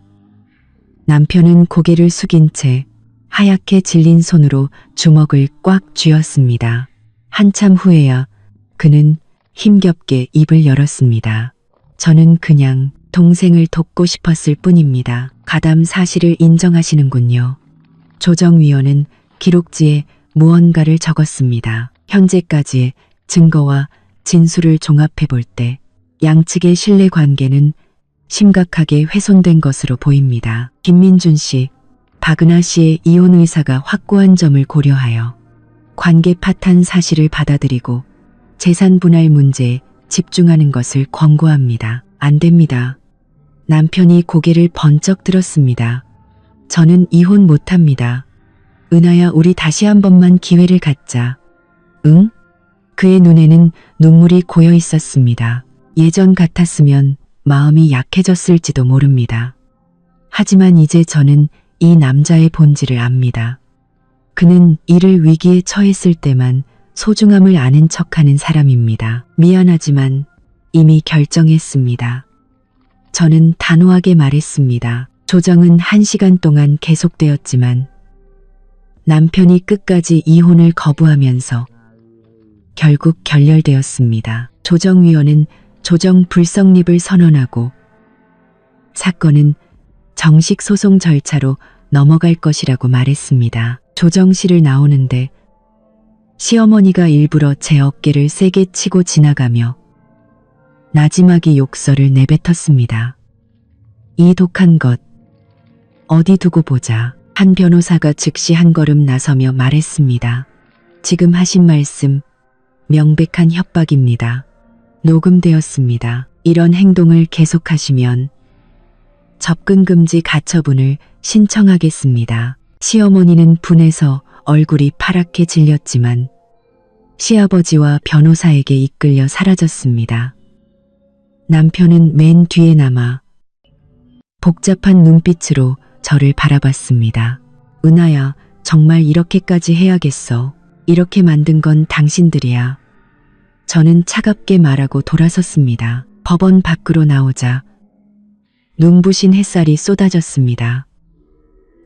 S1: 남편은 고개를 숙인 채 하얗게 질린 손으로 주먹을 꽉 쥐었습니다. 한참 후에야 그는 힘겹게 입을 열었습니다. 저는 그냥 동생을 돕고 싶었을 뿐입니다. 가담 사실을 인정하시는군요. 조정위원은 기록지에 무언가를 적었습니다. 현재까지의 증거와 진술을 종합해 볼 때 양측의 신뢰 관계는 심각하게 훼손된 것으로 보입니다. 김민준 씨, 박은하 씨의 이혼 의사가 확고한 점을 고려하여 관계 파탄 사실을 받아들이고 재산 분할 문제에 집중하는 것을 권고합니다. 안 됩니다. 남편이 고개를 번쩍 들었습니다. 저는 이혼 못합니다. 은하야, 우리 다시 한 번만 기회를 갖자. 응? 그의 눈에는 눈물이 고여 있었습니다. 예전 같았으면 마음이 약해졌을지도 모릅니다. 하지만 이제 저는 이 남자의 본질을 압니다. 그는 이를 위기에 처했을 때만 소중함을 아는 척하는 사람입니다. 미안하지만 이미 결정했습니다. 저는 단호하게 말했습니다. 조정은 1시간 동안 계속되었지만 남편이 끝까지 이혼을 거부하면서 결국 결렬되었습니다. 조정위원은 조정 불성립을 선언하고 사건은 정식 소송 절차로 넘어갈 것이라고 말했습니다. 조정실을 나오는데 시어머니가 일부러 제 어깨를 세게 치고 지나가며 나지막이 욕설을 내뱉었습니다. 이 독한 것 어디 두고 보자. 한 변호사가 즉시 한 걸음 나서며 말했습니다. 지금 하신 말씀 명백한 협박입니다. 녹음되었습니다. 이런 행동을 계속하시면 접근금지 가처분을 신청하겠습니다. 시어머니는 분해서 얼굴이 파랗게 질렸지만 시아버지와 변호사에게 이끌려 사라졌습니다. 남편은 맨 뒤에 남아 복잡한 눈빛으로 저를 바라봤습니다. 은하야, 정말 이렇게까지 해야겠어. 이렇게 만든 건 당신들이야. 저는 차갑게 말하고 돌아섰습니다. 법원 밖으로 나오자 눈부신 햇살이 쏟아졌습니다.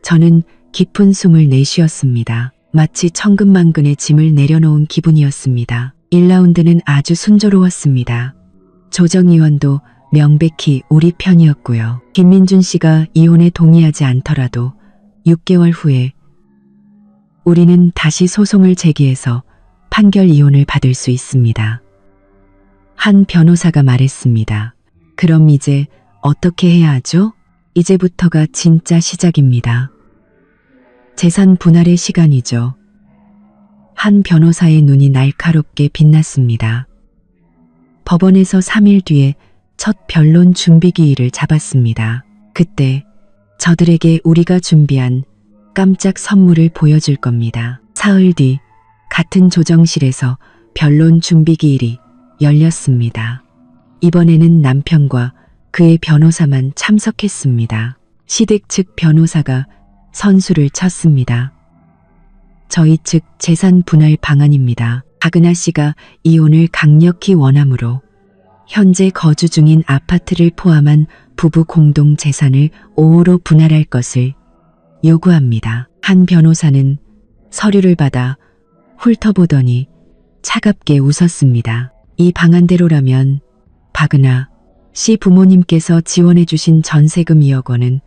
S1: 저는 깊은 숨을 내쉬었습니다. 마치 천근만근의 짐을 내려놓은 기분이었습니다. 1라운드는 아주 순조로웠습니다. 조정위원도 명백히 우리 편이었고요. 김민준 씨가 이혼에 동의하지 않더라도 6개월 후에 우리는 다시 소송을 제기해서 판결 이혼을 받을 수 있습니다. 한 변호사가 말했습니다. 그럼 이제 어떻게 해야 하죠? 이제부터가 진짜 시작입니다. 재산 분할의 시간이죠. 한 변호사의 눈이 날카롭게 빛났습니다. 법원에서 3일 뒤에 첫 변론 준비기일을 잡았습니다. 그때 저들에게 우리가 준비한 깜짝 선물을 보여줄 겁니다. 사흘 뒤 같은 조정실에서 변론 준비기일이 열렸습니다. 이번에는 남편과 그의 변호사만 참석했습니다. 시댁 측 변호사가 선수를 쳤습니다. 저희 측 재산 분할 방안입니다. 박은하 씨가 이혼을 강력히 원하므로 현재 거주 중인 아파트를 포함한 부부 공동 재산을 5호로 분할할 것을 요구합니다. 한 변호사는 서류를 받아 훑어보더니 차갑게 웃었습니다. 이 방안대로라면 박은하 씨 부모님께서 지원해 주신 전세금 2억 원은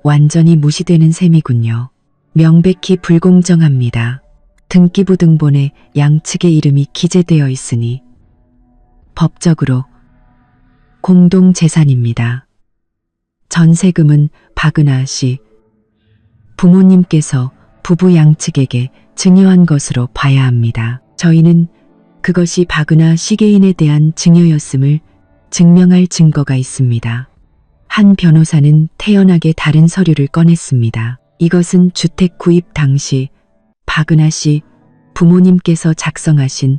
S1: 완전히 무시되는 셈이군요. 명백히 불공정합니다. 등기부 등본에 양측의 이름이 기재되어 있으니 법적으로 공동재산입니다. 전세금은 박은하 씨 부모님께서 부부 양측에게 증여한 것으로 봐야 합니다. 저희는 그것이 박은하 씨 개인에 대한 증여였음을 증명할 증거가 있습니다. 한 변호사는 태연하게 다른 서류를 꺼냈습니다. 이것은 주택 구입 당시 박은하 씨 부모님께서 작성하신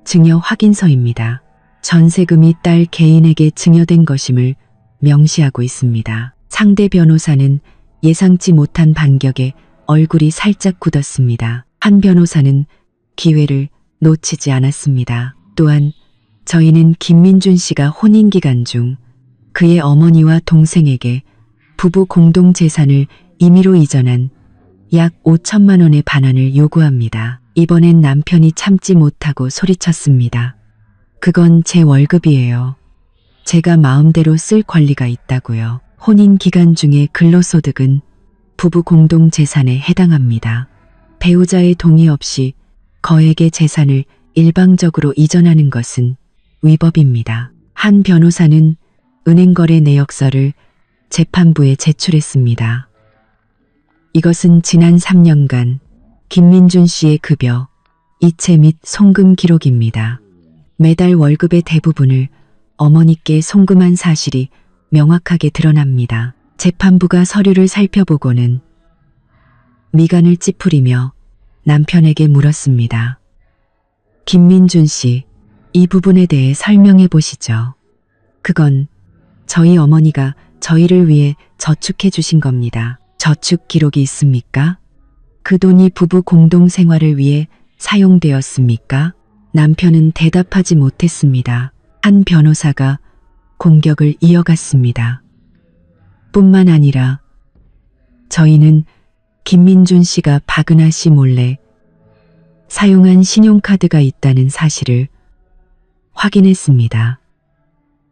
S1: 증여 확인서입니다. 전세금이 딸 개인에게 증여된 것임을 명시하고 있습니다. 상대 변호사는 예상치 못한 반격에 얼굴이 살짝 굳었습니다. 한 변호사는 기회를 놓치지 않았습니다. 또한 저희는 김민준 씨가 혼인 기간 중 그의 어머니와 동생에게 부부 공동 재산을 임의로 이전한 약 5천만 원의 반환을 요구합니다. 이번엔 남편이 참지 못하고 소리쳤습니다. 그건 제 월급이에요. 제가 마음대로 쓸 권리가 있다고요. 혼인 기간 중에 근로소득은 부부 공동 재산에 해당합니다. 배우자의 동의 없이 거액의 재산을 일방적으로 이전하는 것은 위법입니다. 한 변호사는 은행거래 내역서를 재판부에 제출했습니다. 이것은 지난 3년간 김민준 씨의 급여, 이체 및 송금 기록입니다. 매달 월급의 대부분을 어머니께 송금한 사실이 명확하게 드러납니다. 재판부가 서류를 살펴보고는 미간을 찌푸리며 남편에게 물었습니다. 김민준 씨, 이 부분에 대해 설명해 보시죠. 그건 저희 어머니가 저희를 위해 저축해 주신 겁니다. 저축 기록이 있습니까? 그 돈이 부부 공동 생활을 위해 사용되었습니까? 남편은 대답하지 못했습니다. 한 변호사가 공격을 이어갔습니다. 뿐만 아니라 저희는 김민준 씨가 박은하 씨 몰래 사용한 신용카드가 있다는 사실을 확인했습니다.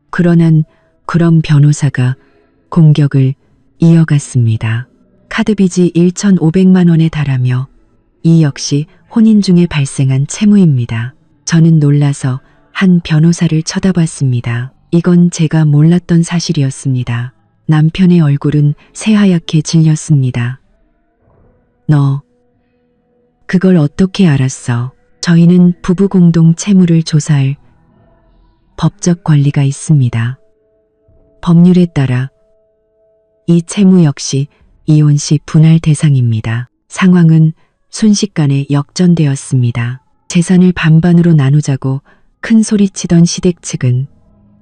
S1: 그러난 그럼 변호사가 공격을 이어갔습니다. 카드빚이 1,500만 원에 달하며 이 역시 혼인 중에 발생한 채무입니다. 저는 놀라서 한 변호사를 쳐다봤습니다. 이건 제가 몰랐던 사실이었습니다. 남편의 얼굴은 새하얗게 질렸습니다. 너 그걸 어떻게 알았어? 저희는 부부 공동 채무를 조사할 법적 권리가 있습니다. 법률에 따라 이 채무 역시 이혼 시 분할 대상입니다. 상황은 순식간에 역전되었습니다. 재산을 반반으로 나누자고 큰 소리치던 시댁 측은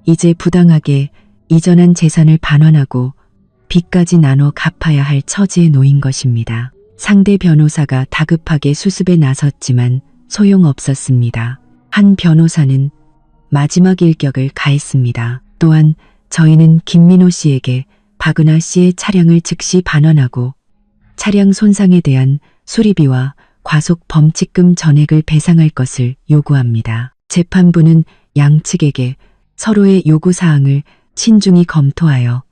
S1: 이제 부당하게 이전한 재산을 반환하고 빚까지 나눠 갚아야 할 처지에 놓인 것입니다. 상대 변호사가 다급하게 수습에 나섰지만 소용없었습니다. 한 변호사는 마지막 일격을 가했습니다. 또한 저희는 김민호 씨에게 박은하 씨의 차량을 즉시 반환하고 차량 손상에 대한 수리비와 과속 범칙금 전액을 배상할 것을 요구합니다. 재판부는 양측에게 서로의 요구사항을 신중히 검토하여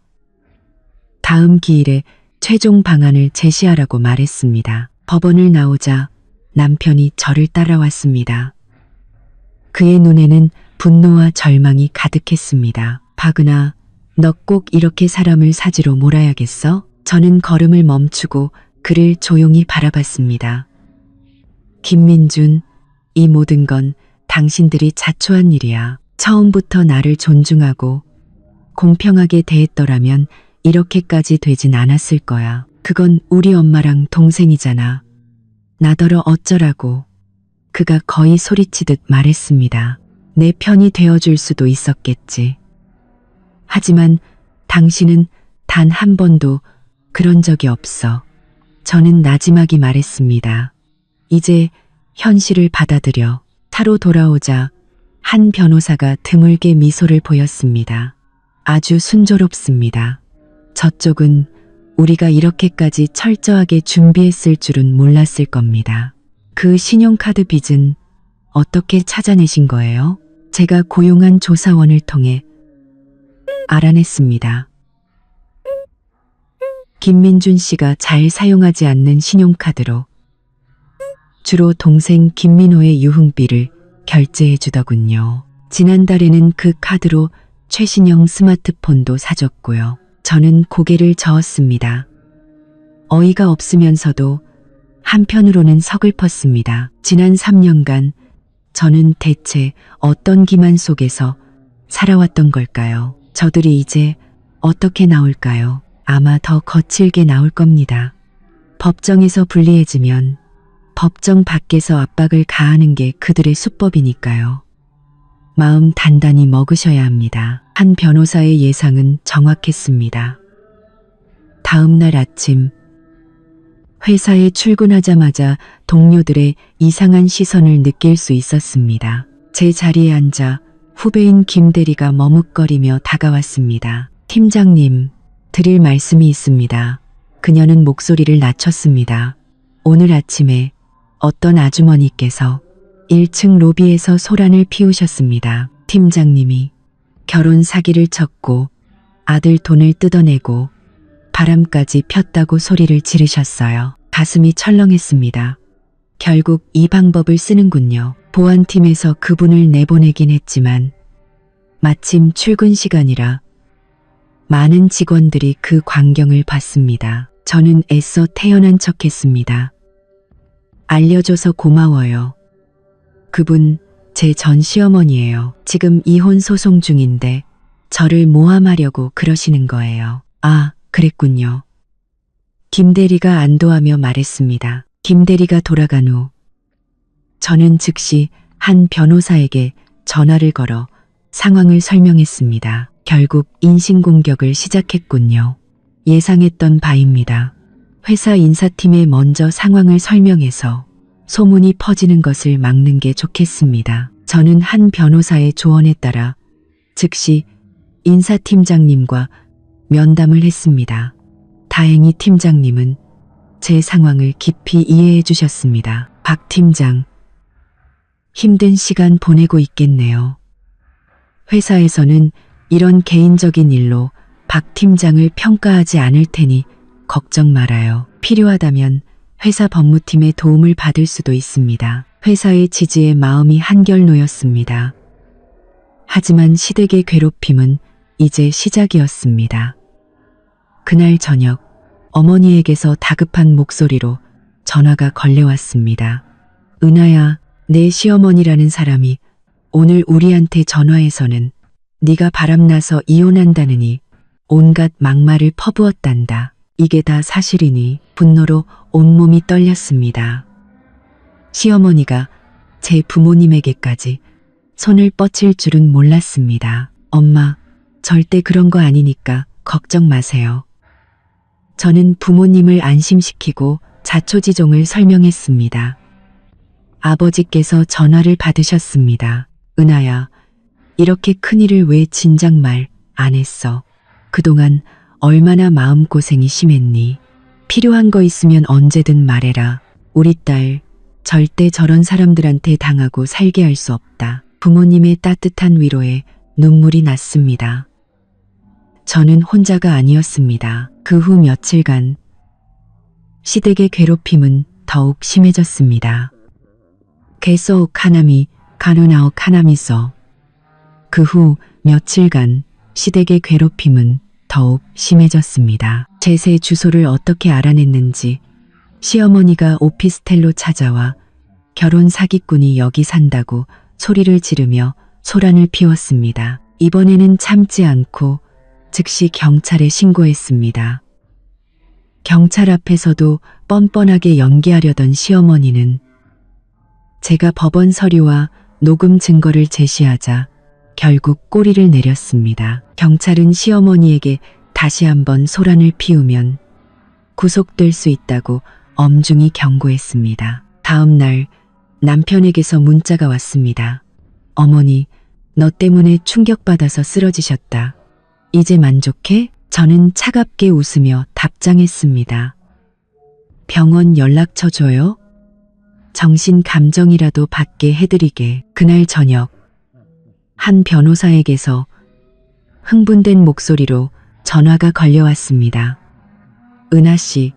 S1: 다음 기일에 최종 방안을 제시하라고 말했습니다. 법원을 나오자 남편이 저를 따라왔습니다. 그의 눈에는 분노와 절망이 가득했습니다. 박은하, 너 꼭 이렇게 사람을 사지로 몰아야겠어? 저는 걸음을 멈추고 그를 조용히 바라봤습니다. 김민준, 이 모든 건 당신들이 자초한 일이야. 처음부터 나를 존중하고 공평하게 대했더라면 이렇게까지 되진 않았을 거야. 그건 우리 엄마랑 동생이잖아. 나더러 어쩌라고. 그가 거의 소리치듯 말했습니다. 내 편이 되어줄 수도 있었겠지. 하지만 당신은 단 한 번도 그런 적이 없어. 저는 나지막이 말했습니다. 이제 현실을 받아들여. 차로 돌아오자 한 변호사가 드물게 미소를 보였습니다. 아주 순조롭습니다. 저쪽은 우리가 이렇게까지 철저하게 준비했을 줄은 몰랐을 겁니다. 그 신용카드 빚은 어떻게 찾아내신 거예요? 제가 고용한 조사원을 통해 알아냈습니다. 김민준 씨가 잘 사용하지 않는 신용카드로 주로 동생 김민호의 유흥비를 결제해 주더군요. 지난달에는 그 카드로 최신형 스마트폰도 사줬고요. 저는 고개를 저었습니다. 어이가 없으면서도 한편으로는 서글펐습니다. 지난 3년간 저는 대체 어떤 기만 속에서 살아왔던 걸까요? 저들이 이제 어떻게 나올까요? 아마 더 거칠게 나올 겁니다. 법정에서 불리해지면 법정 밖에서 압박을 가하는 게 그들의 수법이니까요. 마음 단단히 먹으셔야 합니다. 한 변호사의 예상은 정확했습니다. 다음 날 아침 회사에 출근하자마자 동료들의 이상한 시선을 느낄 수 있었습니다. 제 자리에 앉아 후배인 김 대리가 머뭇거리며 다가왔습니다. 팀장님, 드릴 말씀이 있습니다. 그녀는 목소리를 낮췄습니다. 오늘 아침에 어떤 아주머니께서 1층 로비에서 소란을 피우셨습니다. 팀장님이 결혼 사기를 쳤고 아들 돈을 뜯어내고 바람까지 폈다고 소리를 지르셨어요. 가슴이 철렁했습니다. 결국 이 방법을 쓰는군요. 보안팀에서 그분을 내보내긴 했지만 마침 출근 시간이라 많은 직원들이 그 광경을 봤습니다. 저는 애써 태연한 척했습니다. 알려줘서 고마워요. 그분 제 전 시어머니예요. 지금 이혼 소송 중인데 저를 모함하려고 그러시는 거예요. 아, 그랬군요. 김 대리가 안도하며 말했습니다. 김 대리가 돌아간 후 저는 즉시 한 변호사에게 전화를 걸어 상황을 설명했습니다. 결국 인신공격을 시작했군요. 예상했던 바입니다. 회사 인사팀에 먼저 상황을 설명해서 소문이 퍼지는 것을 막는 게 좋겠습니다. 저는 한 변호사의 조언에 따라 즉시 인사팀장님과 면담을 했습니다. 다행히 팀장님은 제 상황을 깊이 이해해 주셨습니다. 박 팀장, 힘든 시간 보내고 있겠네요. 회사에서는 이런 개인적인 일로 박 팀장을 평가하지 않을 테니 걱정 말아요. 필요하다면 회사 법무팀의 도움을 받을 수도 있습니다. 회사의 지지에 마음이 한결 놓였습니다. 하지만 시댁의 괴롭힘은 이제 시작이었습니다. 그날 저녁 어머니에게서 다급한 목소리로 전화가 걸려왔습니다. 은하야, 내 시어머니라는 사람이 오늘 우리한테 전화해서는 네가 바람나서 이혼한다느니 온갖 막말을 퍼부었단다. 이게 다 사실이니 분노로 온몸이 떨렸습니다. 시어머니가 제 부모님에게까지 손을 뻗칠 줄은 몰랐습니다. 엄마, 절대 그런 거 아니니까 걱정 마세요. 저는 부모님을 안심시키고 자초지종을 설명했습니다. 아버지께서 전화를 받으셨습니다. 은하야, 이렇게 큰일을 왜 진작 말 안 했어? 그동안 얼마나 마음고생이 심했니? 필요한 거 있으면 언제든 말해라. 우리 딸 절대 저런 사람들한테 당하고 살게 할 수 없다. 부모님의 따뜻한 위로에 눈물이 났습니다. 저는 혼자가 아니었습니다. 그 후 며칠간 시댁의 괴롭힘은 더욱 심해졌습니다. 계속 카나미, 가누나오 카나미서. 그 후 며칠간 시댁의 괴롭힘은 더욱 심해졌습니다. 제 새 주소를 어떻게 알아냈는지 시어머니가 오피스텔로 찾아와 결혼 사기꾼이 여기 산다고 소리를 지르며 소란을 피웠습니다. 이번에는 참지 않고 즉시 경찰에 신고했습니다. 경찰 앞에서도 뻔뻔하게 연기하려던 시어머니는 제가 법원 서류와 녹음 증거를 제시하자 결국 꼬리를 내렸습니다. 경찰은 시어머니에게 다시 한번 소란을 피우면 구속될 수 있다고 엄중히 경고했습니다. 다음 날 남편에게서 문자가 왔습니다. 어머니, 너 때문에 충격받아서 쓰러지셨다. 이제 만족해? 저는 차갑게 웃으며 답장했습니다. 병원 연락처 줘요? 정신 감정이라도 받게 해드리게. 그날 저녁 한 변호사에게서 흥분된 목소리로 전화가 걸려왔습니다. 은하 씨,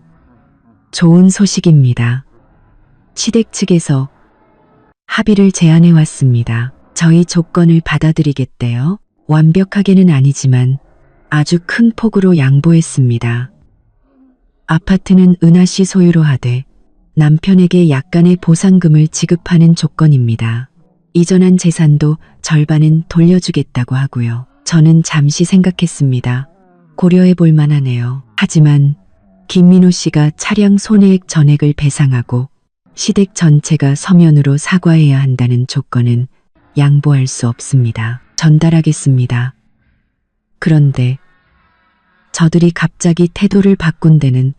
S1: 좋은 소식입니다. 시댁 측에서 합의를 제안해 왔습니다. 저희 조건을 받아들이겠대요. 완벽하게는 아니지만 아주 큰 폭으로 양보했습니다. 아파트는 은하 씨 소유로 하되 남편에게 약간의 보상금을 지급하는 조건입니다. 이전한 재산도 절반은 돌려주겠다고 하고요. 저는 잠시 생각했습니다. 고려해 볼 만하네요. 하지만 김민호 씨가 차량 손해액 전액을 배상하고 시댁 전체가 서면으로 사과해야 한다는 조건은 양보할 수 없습니다. 전달하겠습니다. 그런데 저들이 갑자기 태도를 바꾼 데는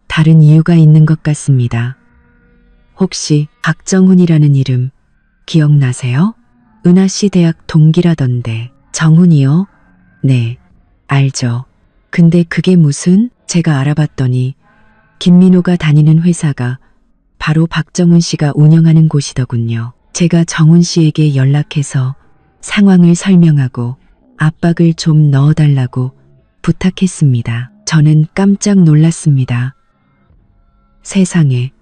S1: 다른 이유가 있는 것 같습니다. 혹시 박정훈이라는 이름 기억나세요? 은하씨 대학 동기라던데. 정훈이요? 네, 알죠. 근데 그게 무슨? 제가 알아봤더니 김민호가 다니는 회사가 바로 박정훈 씨가 운영하는 곳이더군요. 제가 정훈 씨에게 연락해서 상황을 설명하고 압박을 좀 넣어달라고 부탁했습니다. 저는 깜짝 놀랐습니다. 세상에.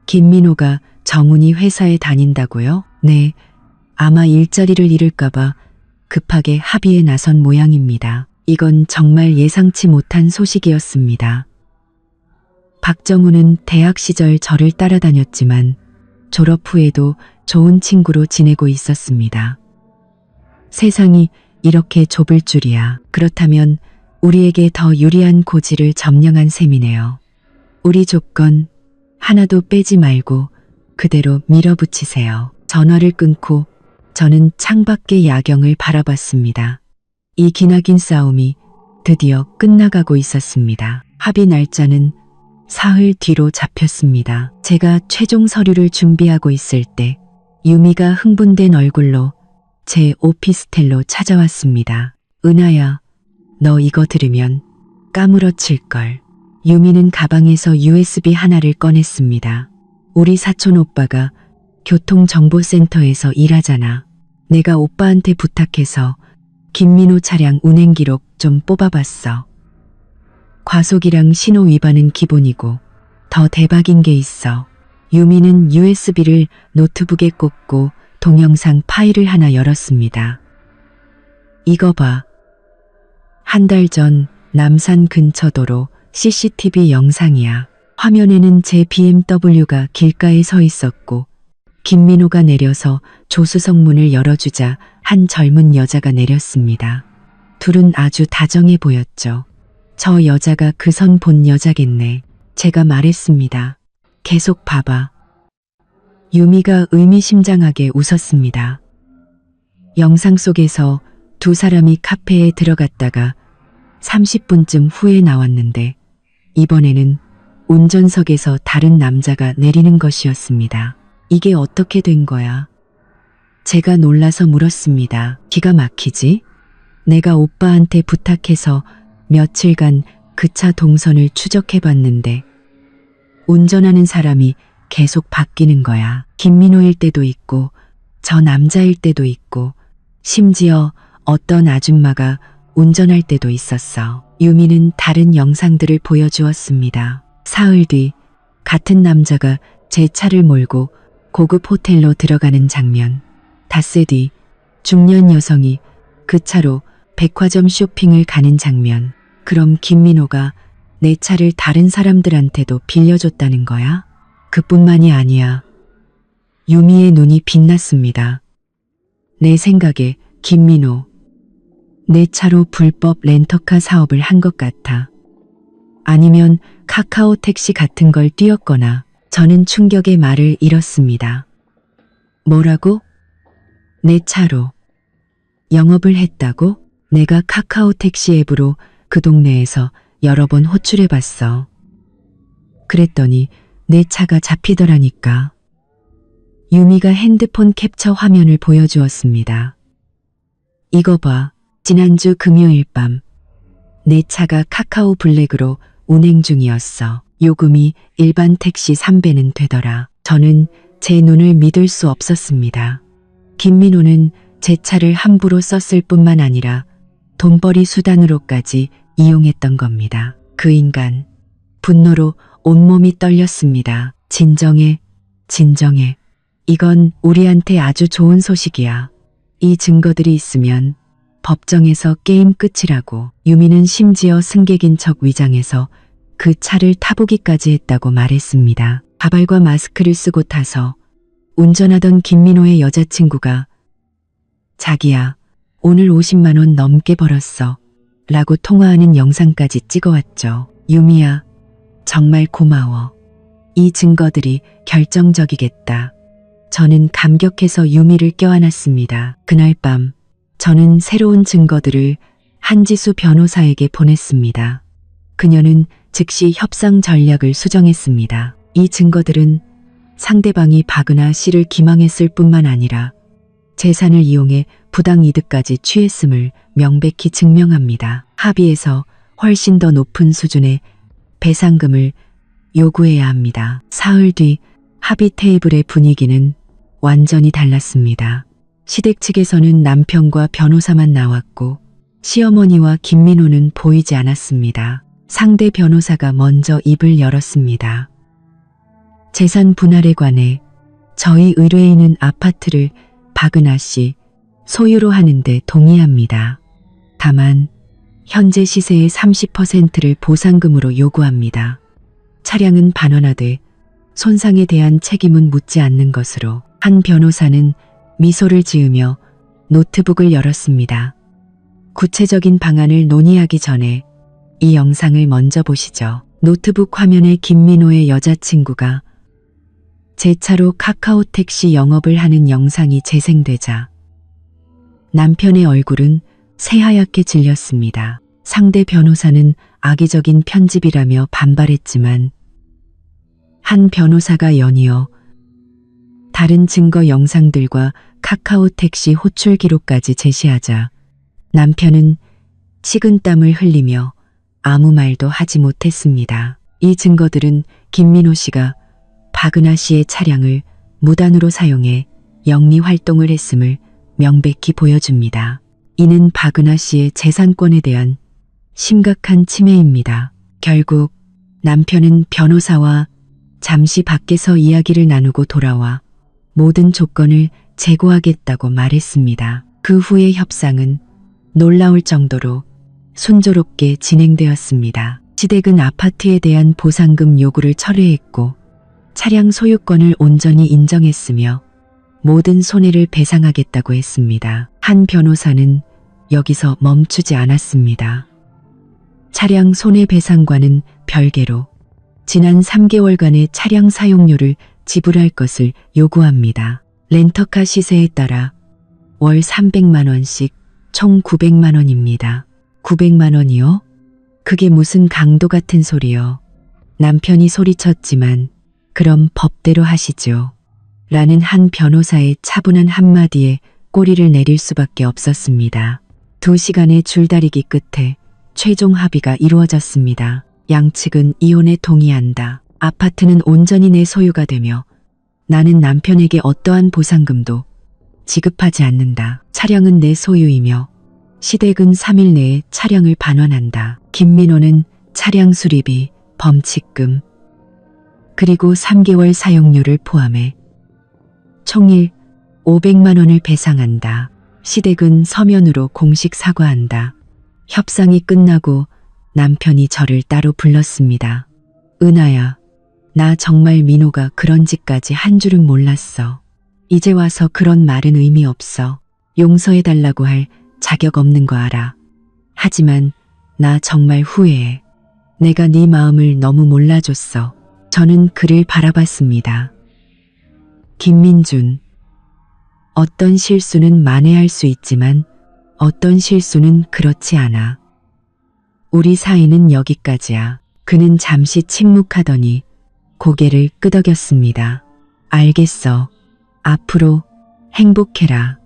S1: 김민호가 정훈이 회사에 다닌다고요? 네, 아마 일자리를 잃을까봐 급하게 합의에 나선 모양입니다. 이건 정말 예상치 못한 소식이었습니다. 박정훈은 대학 시절 저를 따라다녔지만 졸업 후에도 좋은 친구로 지내고 있었습니다. 세상이 이렇게 좁을 줄이야. 그렇다면 우리에게 더 유리한 고지를 점령한 셈이네요. 우리 조건 하나도 빼지 말고 그대로 밀어붙이세요. 전화를 끊고 저는 창밖의 야경을 바라봤습니다. 이 기나긴 싸움이 드디어 끝나가고 있었습니다. 합의 날짜는 사흘 뒤로 잡혔습니다. 제가 최종 서류를 준비하고 있을 때 유미가 흥분된 얼굴로 제 오피스텔로 찾아왔습니다. 은하야, 너 이거 들으면 까무러칠걸. 유미는 가방에서 USB 하나를 꺼냈습니다. 우리 사촌 오빠가 교통정보센터에서 일하잖아. 내가 오빠한테 부탁해서 김민호 차량 운행 기록 좀 뽑아봤어. 과속이랑 신호 위반은 기본이고 더 대박인 게 있어. 유미는 USB를 노트북에 꽂고 동영상 파일을 하나 열었습니다. 이거 봐. 한 달 전 남산 근처 도로 CCTV 영상이야. 화면에는 제 BMW가 길가에 서 있었고 김민호가 내려서 조수석 문을 열어주자 한 젊은 여자가 내렸습니다. 둘은 아주 다정해 보였죠. 저 여자가 그 선 본 여자겠네. 제가 말했습니다. 계속 봐봐. 유미가 의미심장하게 웃었습니다. 영상 속에서 두 사람이 카페에 들어갔다가 30분쯤 후에 나왔는데 이번에는 운전석에서 다른 남자가 내리는 것이었습니다. 이게 어떻게 된 거야? 제가 놀라서 물었습니다. 기가 막히지? 내가 오빠한테 부탁해서 며칠간 그 차 동선을 추적해봤는데 운전하는 사람이 계속 바뀌는 거야. 김민호일 때도 있고 저 남자일 때도 있고 심지어 어떤 아줌마가 운전할 때도 있었어. 유미는 다른 영상들을 보여주었습니다. 사흘 뒤 같은 남자가 제 차를 몰고 고급 호텔로 들어가는 장면. 닷새 뒤 중년 여성이 그 차로 백화점 쇼핑을 가는 장면. 그럼 김민호가 내 차를 다른 사람들한테도 빌려줬다는 거야? 그뿐만이 아니야. 유미의 눈이 빛났습니다. 내 생각에 김민호, 내 차로 불법 렌터카 사업을 한 것 같아. 아니면 카카오 택시 같은 걸 띄웠거나. 저는 충격의 말을 잃었습니다. 뭐라고? 내 차로 영업을 했다고? 내가 카카오 택시 앱으로 그 동네에서 여러 번 호출해봤어. 그랬더니 내 차가 잡히더라니까. 유미가 핸드폰 캡처 화면을 보여주었습니다. 이거 봐. 지난주 금요일 밤 내 차가 카카오 블랙으로 운행 중이었어. 요금이 일반 택시 3배는 되더라. 저는 제 눈을 믿을 수 없었습니다. 김민호는 제 차를 함부로 썼을 뿐만 아니라 돈벌이 수단으로까지 이용했던 겁니다. 그 인간, 분노로 온몸이 떨렸습니다. 진정해, 진정해. 이건 우리한테 아주 좋은 소식이야. 이 증거들이 있으면 법정에서 게임 끝이라고. 유미는 심지어 승객인 척 위장해서 그 차를 타보기까지 했다고 말했습니다. 가발과 마스크를 쓰고 타서 운전하던 김민호의 여자친구가 자기야, 오늘 50만 원 넘게 벌었어. 라고 통화하는 영상까지 찍어왔죠. 유미야, 정말 고마워. 이 증거들이 결정적이겠다. 저는 감격해서 유미를 껴안았습니다. 그날 밤 저는 새로운 증거들을 한지수 변호사에게 보냈습니다. 그녀는 즉시 협상 전략을 수정했습니다. 이 증거들은 상대방이 박은하 씨를 기망했을 뿐만 아니라 재산을 이용해 부당 이득까지 취했음을 명백히 증명합니다. 합의에서 훨씬 더 높은 수준의 배상금을 요구해야 합니다. 사흘 뒤 합의 테이블의 분위기는 완전히 달랐습니다. 시댁 측에서는 남편과 변호사만 나왔고 시어머니와 김민호는 보이지 않았습니다. 상대 변호사가 먼저 입을 열었습니다. 재산 분할에 관해 저희 의뢰인은 아파트를 박은하 씨 소유로 하는데 동의합니다. 다만 현재 시세의 30%를 보상금으로 요구합니다. 차량은 반환하되 손상에 대한 책임은 묻지 않는 것으로. 한 변호사는 미소를 지으며 노트북을 열었습니다. 구체적인 방안을 논의하기 전에 이 영상을 먼저 보시죠. 노트북 화면에 김민호의 여자친구가 제 차로 카카오 택시 영업을 하는 영상이 재생되자 남편의 얼굴은 새하얗게 질렸습니다. 상대 변호사는 악의적인 편집이라며 반발했지만 한 변호사가 연이어 다른 증거 영상들과 카카오 택시 호출 기록까지 제시하자 남편은 식은땀을 흘리며 아무 말도 하지 못했습니다. 이 증거들은 김민호 씨가 박은하 씨의 차량을 무단으로 사용해 영리 활동을 했음을 명백히 보여줍니다. 이는 박은하 씨의 재산권에 대한 심각한 침해입니다. 결국 남편은 변호사와 잠시 밖에서 이야기를 나누고 돌아와 모든 조건을 제고하겠다고 말했습니다. 그 후의 협상은 놀라울 정도로 순조롭게 진행되었습니다. 시댁은 아파트에 대한 보상금 요구를 철회했고 차량 소유권을 온전히 인정했으며 모든 손해를 배상하겠다고 했습니다. 한 변호사는 여기서 멈추지 않았습니다. 차량 손해배상과는 별개로 지난 3개월간의 차량 사용료를 지불할 것을 요구합니다. 렌터카 시세에 따라 월 300만 원씩 총 900만 원입니다. 900만 원이요? 그게 무슨 강도 같은 소리요. 남편이 소리쳤지만 그럼 법대로 하시죠. 라는 한 변호사의 차분한 한마디에 꼬리를 내릴 수밖에 없었습니다. 2시간의 줄다리기 끝에 최종 합의가 이루어졌습니다. 양측은 이혼에 동의한다. 아파트는 온전히 내 소유가 되며 나는 남편에게 어떠한 보상금도 지급하지 않는다. 차량은 내 소유이며 시댁은 3일 내에 차량을 반환한다. 김민호는 차량 수리비, 범칙금, 그리고 3개월 사용료를 포함해 총일 500만 원을 배상한다. 시댁은 서면으로 공식 사과한다. 협상이 끝나고 남편이 저를 따로 불렀습니다. 은하야, 나 정말 민호가 그런 짓까지 한 줄은 몰랐어. 이제 와서 그런 말은 의미 없어. 용서해달라고 할 자격 없는 거 알아. 하지만 나 정말 후회해. 내가 네 마음을 너무 몰라줬어. 저는 그를 바라봤습니다. 김민준. 어떤 실수는 만회할 수 있지만 어떤 실수는 그렇지 않아. 우리 사이는 여기까지야. 그는 잠시 침묵하더니 고개를 끄덕였습니다. 알겠어. 앞으로 행복해라.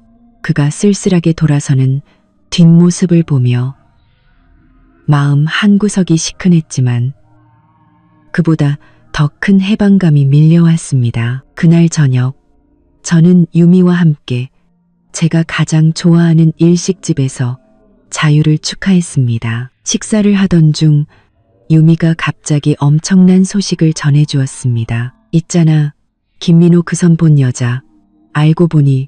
S1: 그가 쓸쓸하게 돌아서는 뒷모습을 보며 마음 한구석이 시큰했지만 그보다 더 큰 해방감이 밀려왔습니다. 그날 저녁 저는 유미와 함께 제가 가장 좋아하는 일식집에서 자유를 축하했습니다. 식사를 하던 중 유미가 갑자기 엄청난 소식을 전해주었습니다. 있잖아, 김민호 그 선 본 여자. 알고 보니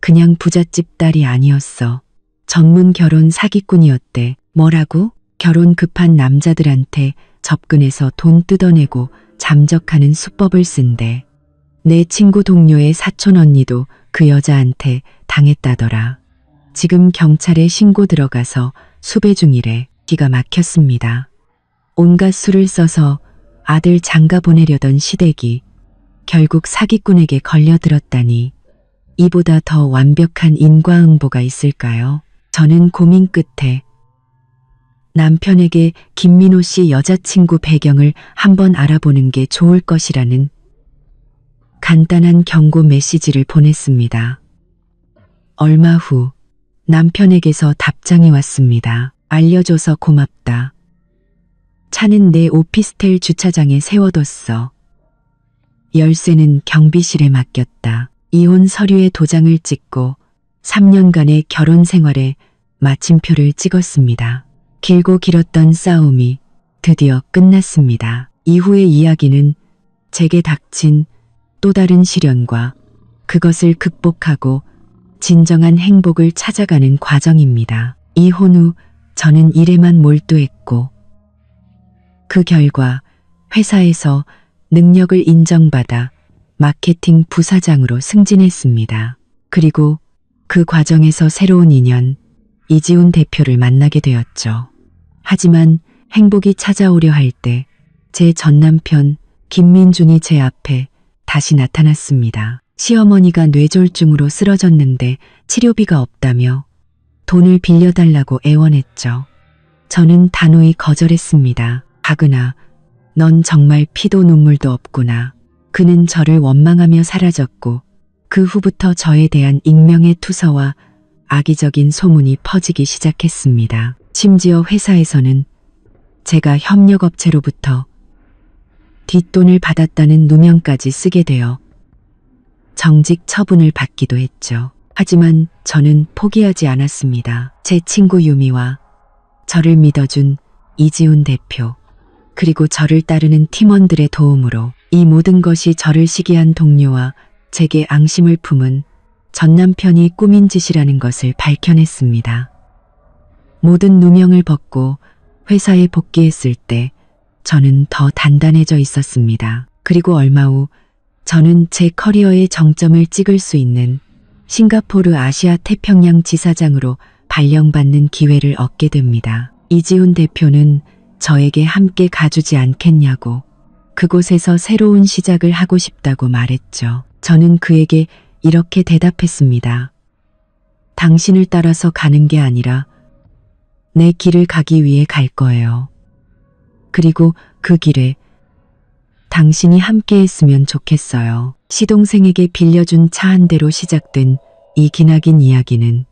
S1: 그냥 부잣집 딸이 아니었어. 전문 결혼 사기꾼이었대. 뭐라고? 결혼 급한 남자들한테 접근해서 돈 뜯어내고 잠적하는 수법을 쓴대. 내 친구 동료의 사촌 언니도 그 여자한테 당했다더라. 지금 경찰에 신고 들어가서 수배 중이래. 기가 막혔습니다. 온갖 수를 써서 아들 장가 보내려던 시댁이 결국 사기꾼에게 걸려들었다니 이보다 더 완벽한 인과응보가 있을까요? 저는 고민 끝에 남편에게 김민호 씨 여자친구 배경을 한번 알아보는 게 좋을 것이라는 간단한 경고 메시지를 보냈습니다. 얼마 후 남편에게서 답장이 왔습니다. 알려줘서 고맙다. 차는 내 오피스텔 주차장에 세워뒀어. 열쇠는 경비실에 맡겼다. 이혼 서류에 도장을 찍고 3년간의 결혼 생활에 마침표를 찍었습니다. 길고 길었던 싸움이 드디어 끝났습니다. 이후의 이야기는 제게 닥친 또 다른 시련과 그것을 극복하고 진정한 행복을 찾아가는 과정입니다. 이혼 후 저는 일에만 몰두했고 그 결과 회사에서 능력을 인정받아 마케팅 부사장으로 승진했습니다. 그리고 그 과정에서 새로운 인연, 이지훈 대표를 만나게 되었죠. 하지만 행복이 찾아오려 할 때 제 전남편 김민준이 제 앞에 다시 나타났습니다. 시어머니가 뇌졸중으로 쓰러졌는데 치료비가 없다며 돈을 빌려달라고 애원했죠. 저는 단호히 거절했습니다. 박은아, 넌 정말 피도 눈물도 없구나. 그는 저를 원망하며 사라졌고 그 후부터 저에 대한 익명의 투서와 악의적인 소문이 퍼지기 시작했습니다. 심지어 회사에서는 제가 협력업체로부터 뒷돈을 받았다는 누명까지 쓰게 되어 정직 처분을 받기도 했죠. 하지만 저는 포기하지 않았습니다. 제 친구 유미와 저를 믿어준 이지훈 대표, 그리고 저를 따르는 팀원들의 도움으로 이 모든 것이 저를 시기한 동료와 제게 앙심을 품은 전 남편이 꾸민 짓이라는 것을 밝혀냈습니다. 모든 누명을 벗고 회사에 복귀했을 때 저는 더 단단해져 있었습니다. 그리고 얼마 후 저는 제 커리어의 정점을 찍을 수 있는 싱가포르 아시아 태평양 지사장으로 발령받는 기회를 얻게 됩니다. 이지훈 대표는 저에게 함께 가주지 않겠냐고 그곳에서 새로운 시작을 하고 싶다고 말했죠. 저는 그에게 이렇게 대답했습니다. 당신을 따라서 가는 게 아니라 내 길을 가기 위해 갈 거예요. 그리고 그 길에 당신이 함께 했으면 좋겠어요. 시동생에게 빌려준 차 한 대로 시작된 이 기나긴 이야기는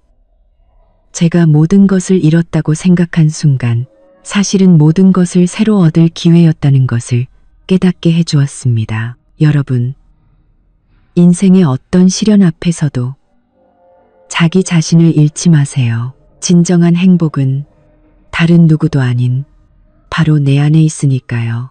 S1: 제가 모든 것을 잃었다고 생각한 순간 사실은 모든 것을 새로 얻을 기회였다는 것을 깨닫게 해주었습니다. 여러분, 인생의 어떤 시련 앞에서도 자기 자신을 잃지 마세요. 진정한 행복은 다른 누구도 아닌 바로 내 안에 있으니까요.